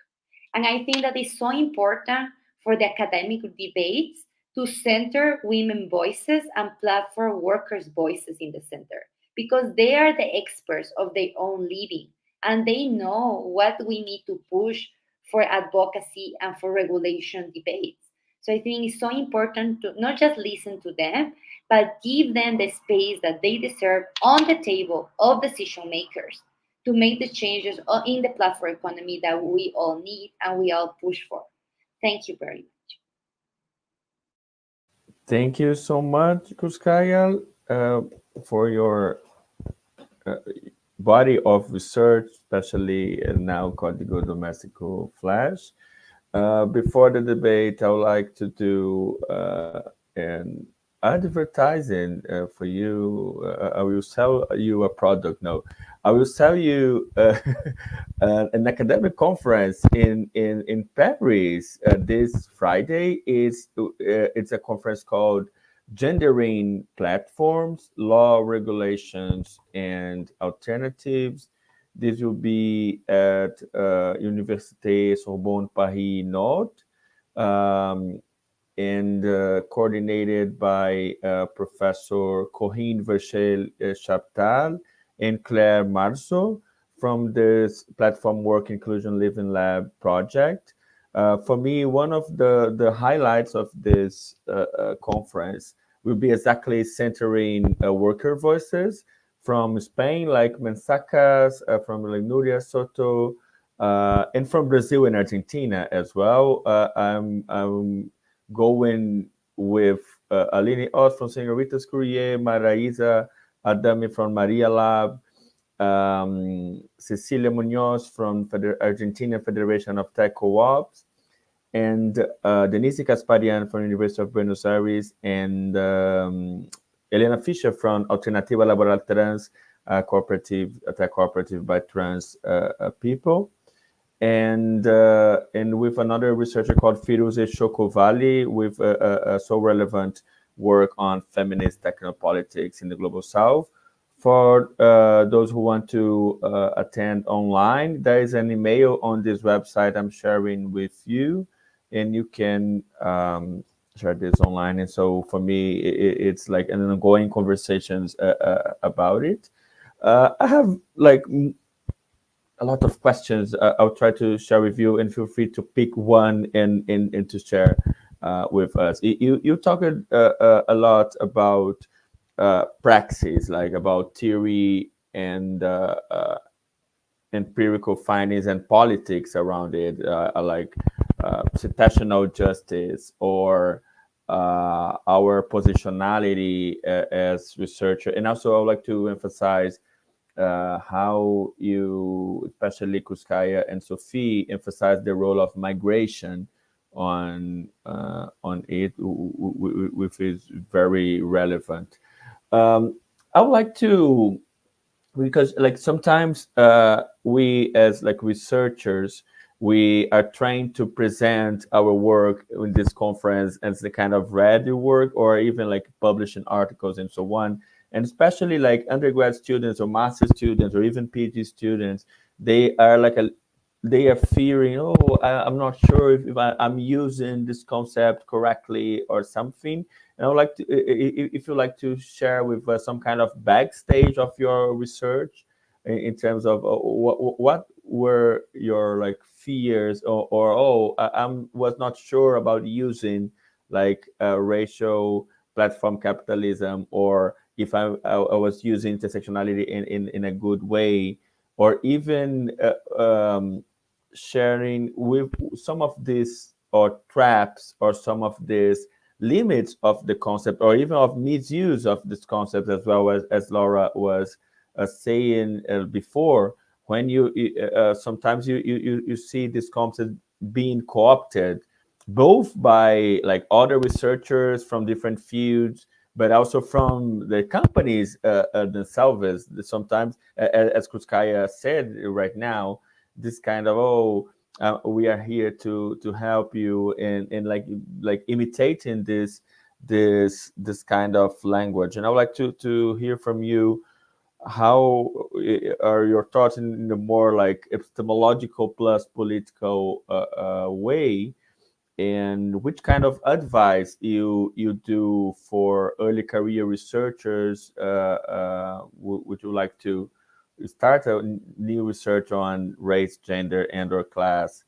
And I think that is so important for the academic debates to center women voices and platform workers' voices in the center, because they are the experts of their own living and they know what we need to push for advocacy and for regulation debates. So I think it's so important to not just listen to them, but give them the space that they deserve on the table of decision makers to make the changes in the platform economy that we all need and we all push for. Thank you very much. Thank you so much, Kruskaya, for your body of research, especially now Código Doméstico Flash. Before the debate, I would like to do an advertising for you. I will sell you a product. No, I will sell you an academic conference in Paris this Friday. It's a conference called Gendering Platforms, Law, Regulations, and Alternatives. This will be at Université Sorbonne Paris Nord, and coordinated by Professor Corinne Verchel-Chaptal and Claire Marceau from this Platform Work Inclusion Living Lab project. For me, one of the highlights of this conference will be exactly centering worker voices from Spain, like Mensacas, from like Nuria Soto, and from Brazil and Argentina as well. I'm going with Aline Oz from Senoritas Courier, Maraísa Adame from Maria Lab, Cecilia Munoz from Argentina Federation of Tech Co-ops, and Denise Kasparian from University of Buenos Aires, and Elena Fischer from Alternativa Laboral Trans, a tech cooperative by trans people, and with another researcher called Firuze Shokovali with so relevant work on feminist technopolitics in the Global South. For those who want to attend online, there is an email on this website I'm sharing with you, and you can share this online. And so for me, it's like an ongoing conversations about it. I have like a lot of questions I'll try to share with you, and feel free to pick one and to share with us. You talked a lot about praxis, like about theory and empirical findings and politics around it, like citational justice or our positionality as researcher. And also I would like to emphasize how you, especially Kruskaya and Sophie, emphasize the role of migration on it, which is very relevant. I would like to, because like sometimes we as like researchers, we are trying to present our work in this conference as the kind of ready work, or even like publishing articles and so on. And especially like undergrad students or master students or even PhD students, they are like they are fearing, oh, I'm not sure if I'm using this concept correctly or something. And I would like to, if you like to share with us some kind of backstage of your research in terms of what were your like fears, or oh, I was not sure about using like racial platform capitalism, or if I was using intersectionality in a good way, or even sharing with some of these or traps or some of these limits of the concept, or even of misuse of this concept, as well as Laura was saying before, when you sometimes you see this concept being co-opted both by like other researchers from different fields, but also from the companies themselves. Sometimes, as Kruskaya said right now, this kind of, oh, we are here to help you in like imitating this kind of language. And I would like to hear from you, how are your thoughts in the more like epistemological plus political way and which kind of advice you do for early career researchers. Would you like to start a new research on race, gender, and/or class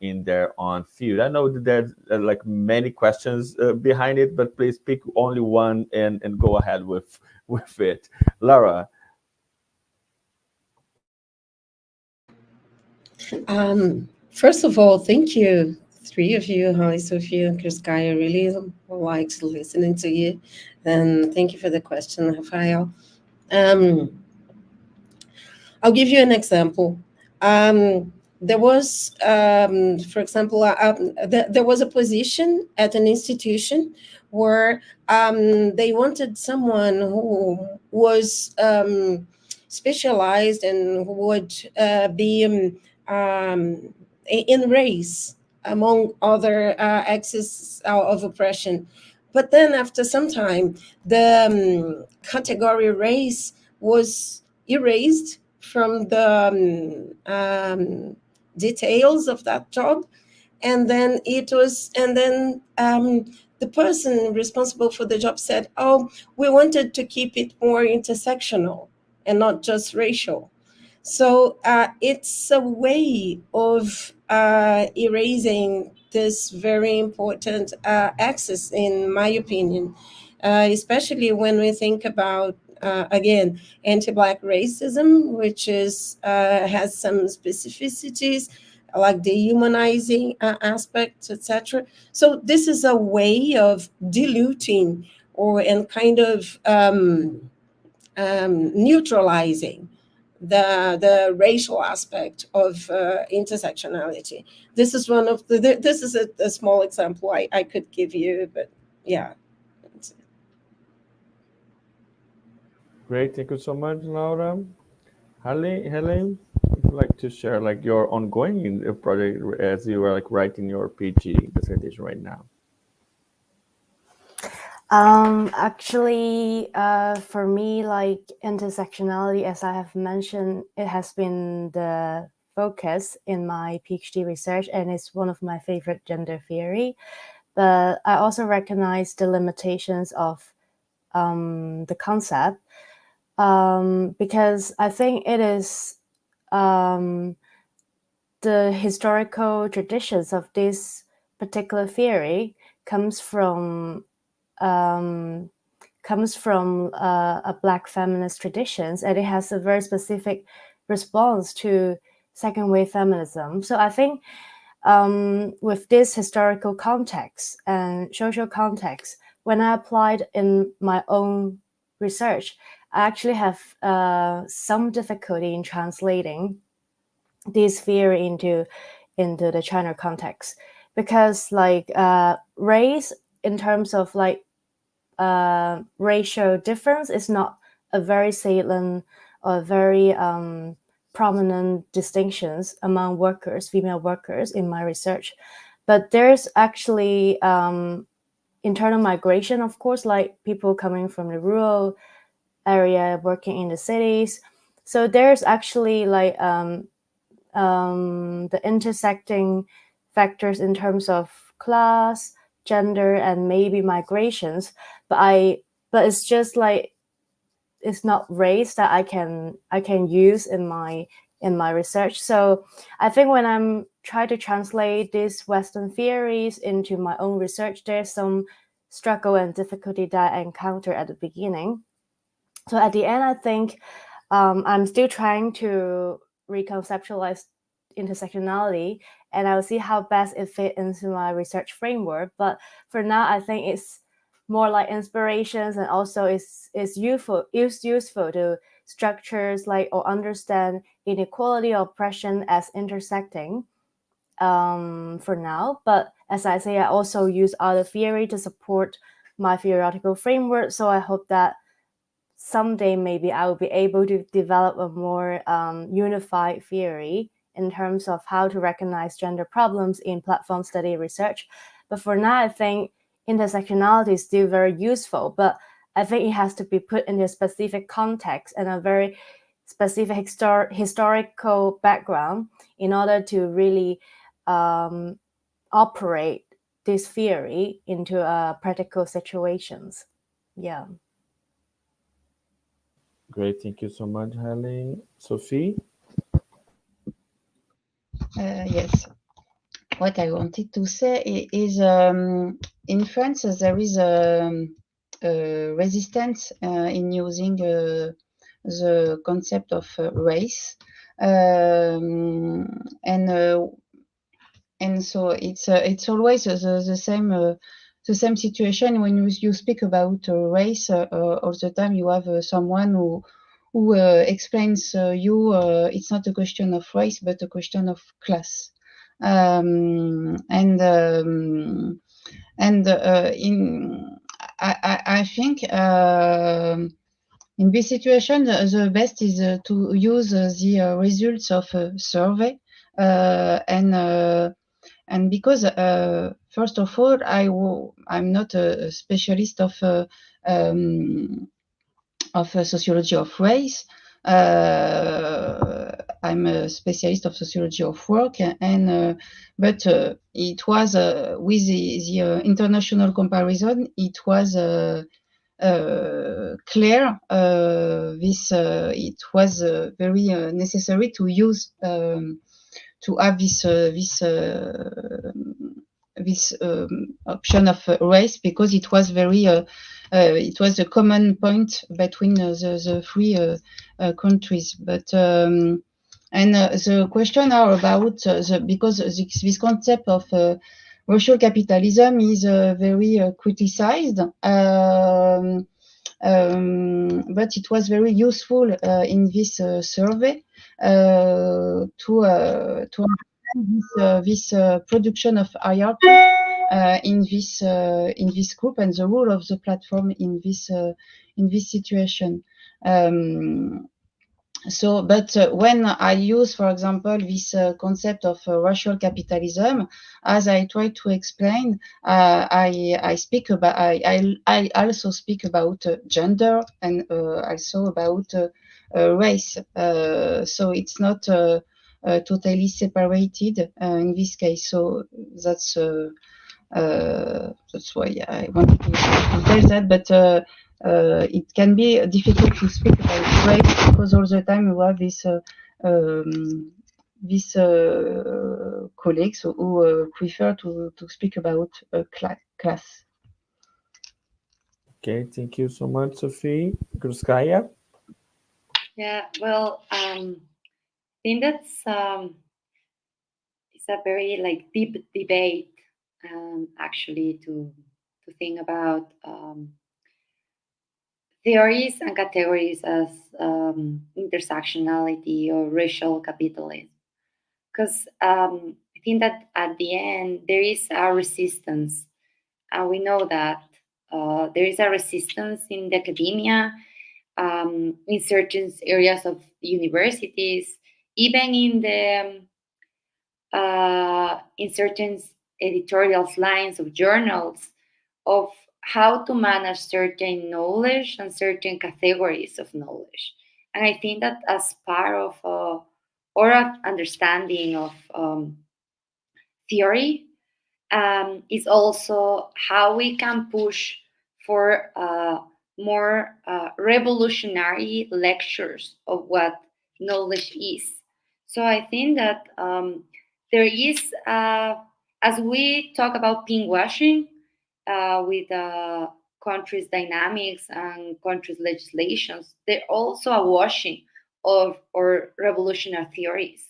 in their own field? I know that there's like many questions behind it, but please pick only one and go ahead with it. Laura. First of all, thank you, three of you. Hi, Sophie and Kruskaya. I really liked listening to you. And thank you for the question, Rafael. I'll give you an example. There was, for example, there was a position at an institution where they wanted someone who was specialized and who would be in race, among other axes of oppression. But then, after some time, the category race was erased from the details of that job, and then the person responsible for the job said, "Oh, we wanted to keep it more intersectional and not just racial." So it's a way of erasing this very important axis, in my opinion, especially when we think about, again, anti-Black racism, which has some specificities like dehumanizing aspects, etc. So this is a way of diluting and kind of neutralizing the racial aspect of intersectionality. This is one of this is a small example I could give you, but yeah. Great, thank you so much, Laura. Helen, would you like to share like your ongoing project as you are like writing your PhD dissertation right now? Actually, for me, like intersectionality, as I have mentioned, it has been the focus in my PhD research, and it's one of my favorite gender theory. But I also recognize the limitations of the concept, because I think it is the historical traditions of this particular theory comes from a Black feminist traditions, and it has a very specific response to second wave feminism. So I think with this historical context and social context, when I applied in my own research, I actually have some difficulty in translating this theory into the China context, because like race in terms of like racial difference is not a very salient or very prominent distinctions among workers, female workers, in my research. But there's actually internal migration, of course, like people coming from the rural area working in the cities. So there's actually like the intersecting factors in terms of class, gender, and maybe migrations. But it's just like it's not race that I can use in my research. So I think when I'm trying to translate these Western theories into my own research, there's some struggle and difficulty that I encounter at the beginning. So at the end, I think I'm still trying to reconceptualize intersectionality, and I'll see how best it fit into my research framework. But for now, I think it's more like inspirations, and also it's useful to structures like or understand inequality or oppression as intersecting for now. But as I say, I also use other theory to support my theoretical framework. So I hope that someday maybe I will be able to develop a more unified theory in terms of how to recognize gender problems in platform study research. But for now, I think intersectionality is still very useful, but I think it has to be put in a specific context and a very specific historical background in order to really operate this theory into practical situations. Yeah. Great, thank you so much, Helen. Sophie? Yes. What I wanted to say is in France, there is a resistance in using the concept of race. And so it's always the same situation when you speak about race. All the time you have someone who explains you it's not a question of race but a question of class. I think in this situation the best is to use the results of a survey and because first of all I'm not a specialist of sociology of race. I'm a specialist of sociology of work, and but it was with the international comparison. It was clear. It was very necessary to use to have this option of race because it was very. It was a common point between the three countries, but and the question are about because this concept of racial capitalism is very criticized, but it was very useful in this survey to understand this production of hierarchy in this group and the role of the platform in this situation. But when I use, for example, this concept of racial capitalism, as I try to explain, I speak about I also speak about gender and also about race. So it's not totally separated in this case. So that's why I wanted to tell that, but it can be difficult to speak about race because all the time you have these colleagues who prefer to speak about class. Okay, thank you so much, Sophie. Kruskaya? Yeah, well, I think that's it's a very deep debate, actually, to think about theories and categories as intersectionality or racial capitalism, because I think that at the end there is a resistance, and we know that there is a resistance in the academia, in certain areas of universities, even in certain editorial lines of journals, of how to manage certain knowledge and certain categories of knowledge. And I think that as part of our understanding of theory, is also how we can push for more revolutionary lectures of what knowledge is. So I think that there is, as we talk about pinkwashing with countries' dynamics and countries' legislations, there's also a washing of or revolutionary theories.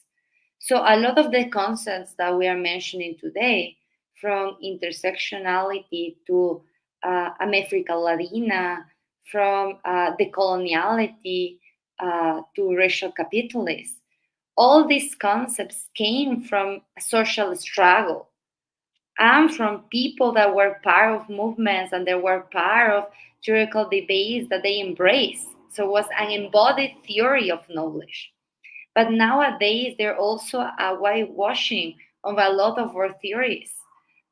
So a lot of the concepts that we are mentioning today, from intersectionality to America Latina, from decoloniality to racial capitalism, all these concepts came from a social struggle and from people that were part of movements and they were part of theoretical debates that they embraced. So it was an embodied theory of knowledge. But nowadays, there's also a whitewashing of a lot of our theories.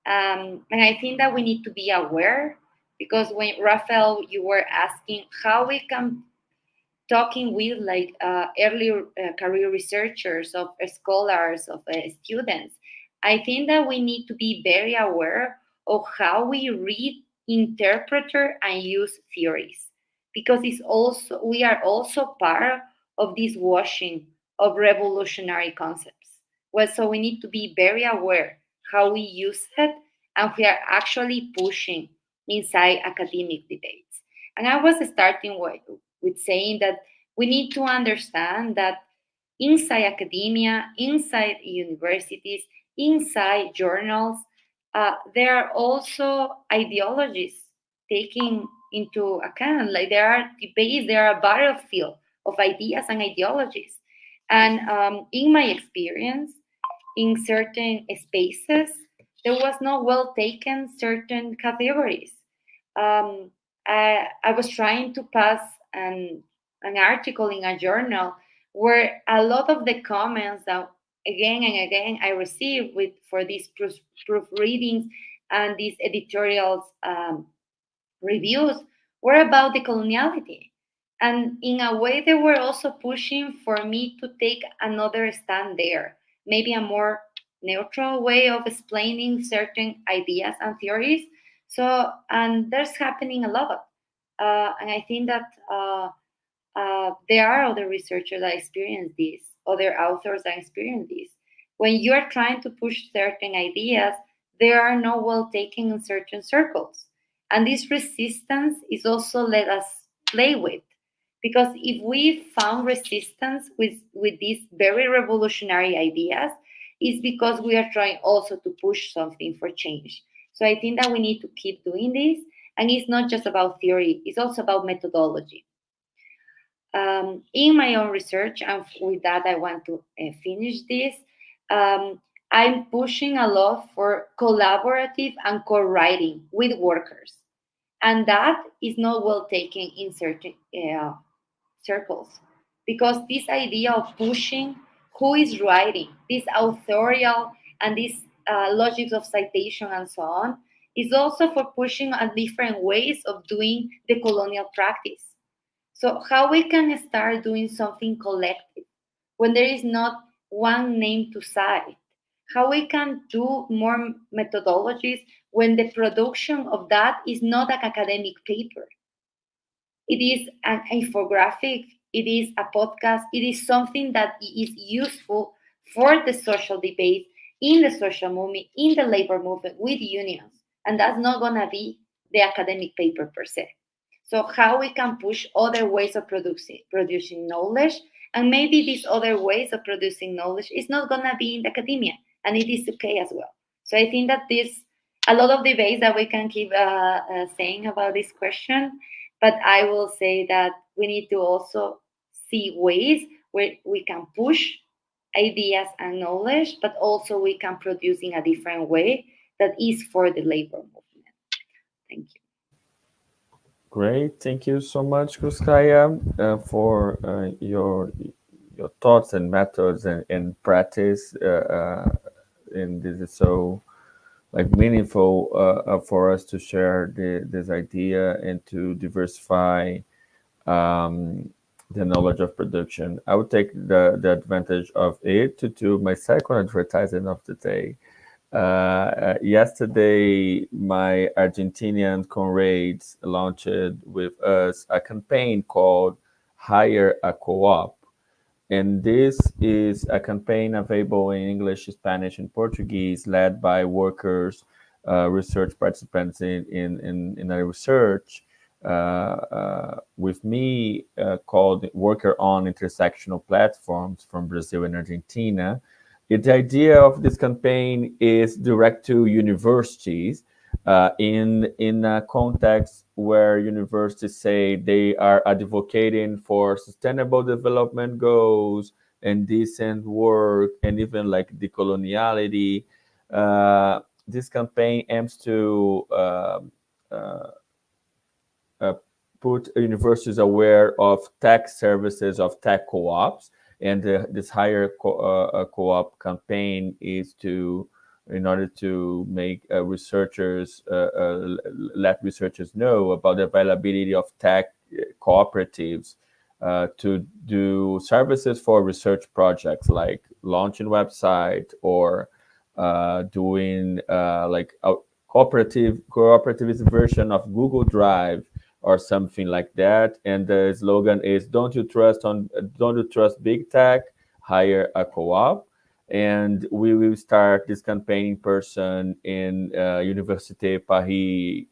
And I think that we need to be aware, because when Raphael, you were asking how we can talking with early career researchers, of scholars, of students, I think that we need to be very aware of how we read, interpret, and use theories, because we are also part of this washing of revolutionary concepts. Well, so we need to be very aware how we use it, and we are actually pushing inside academic debates. And I was starting with saying that we need to understand that inside academia, inside universities, inside journals, there are also ideologies taking into account. Like there are debates, there are a battlefield of ideas and ideologies. And in my experience, in certain spaces, there was not well taken certain categories. Um, I was trying to pass an article in a journal where a lot of the comments that again and again I received for these proofreadings and these editorials reviews were about the coloniality. And in a way, they were also pushing for me to take another stand there, maybe a more neutral way of explaining certain ideas and theories. So, and there's happening a lot. And I think that there are other researchers that experience this, other authors that experience this. When you are trying to push certain ideas, they are not well taken in certain circles. And this resistance is also let us play with. Because if we found resistance with these very revolutionary ideas, it's because we are trying also to push something for change. So I think that we need to keep doing this. And it's not just about theory, it's also about methodology. In my own research, and with that I want to finish this, I'm pushing a lot for collaborative and co-writing with workers. And that is not well taken in certain circles, because this idea of pushing who is writing, this authorial and this logics of citation and so on, is also for pushing a different ways of doing the colonial practice. So how we can start doing something collective when there is not one name to cite? How we can do more methodologies when the production of that is not an academic paper? It is an infographic, it is a podcast, it is something that is useful for the social debate in the social movement, in the labor movement with unions. And that's not going to be the academic paper per se. So how we can push other ways of producing knowledge, and maybe these other ways of producing knowledge is not going to be in academia, and it is okay as well. So I think that this a lot of debates that we can keep saying about this question, but I will say that we need to also see ways where we can push ideas and knowledge, but also we can produce in a different way that is for the labor movement. Thank you. Great, thank you so much, Kruskaya, for your thoughts and methods and practice. And this is so like meaningful for us to share this idea and to diversify the knowledge of production. I would take the advantage of it to do my second advertising of the day. Yesterday, my Argentinian comrades launched with us a campaign called Hire a Co-op. And this is a campaign available in English, Spanish, and Portuguese, led by workers, research participants in a research with me called Worker on Intersectional Platforms from Brazil and Argentina. The idea of this campaign is direct to universities in a context where universities say they are advocating for sustainable development goals and decent work and even like decoloniality. This campaign aims to put universities aware of tech services of tech co-ops, and this Hire co-op campaign is to, in order to make researchers let researchers know about the availability of tech cooperatives to do services for research projects like launching website or doing cooperativist version of Google Drive or something like that. And the slogan is don't you trust big tech, hire a co-op. And we will start this campaign in person in Université Paris,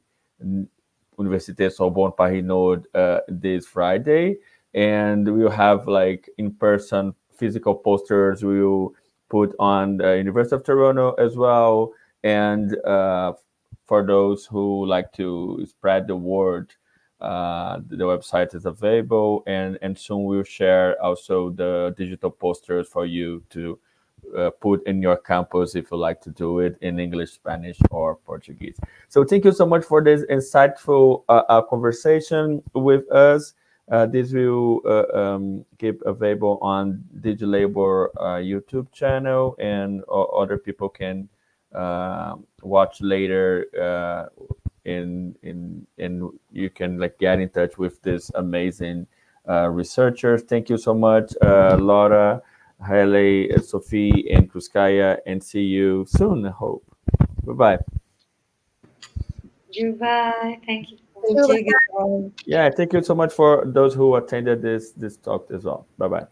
Université Sorbonne Paris Nord this Friday. And we'll have like in-person physical posters. We will put on the University of Toronto as well. And for those who like to spread the word, the website is available, and soon we'll share also the digital posters for you to put in your campus if you like to do it in English, Spanish, or Portuguese. So thank you so much for this insightful conversation with us. This will keep available on DigiLabor YouTube channel, and other people can watch later. And you can like get in touch with this amazing researchers. Thank you so much, Laura, Haile, Sophie, and Kruskaya, and see you soon, I hope. Bye-bye. Goodbye. Thank you. Thank you. Goodbye. Yeah, thank you so much for those who attended this talk as well. Bye-bye.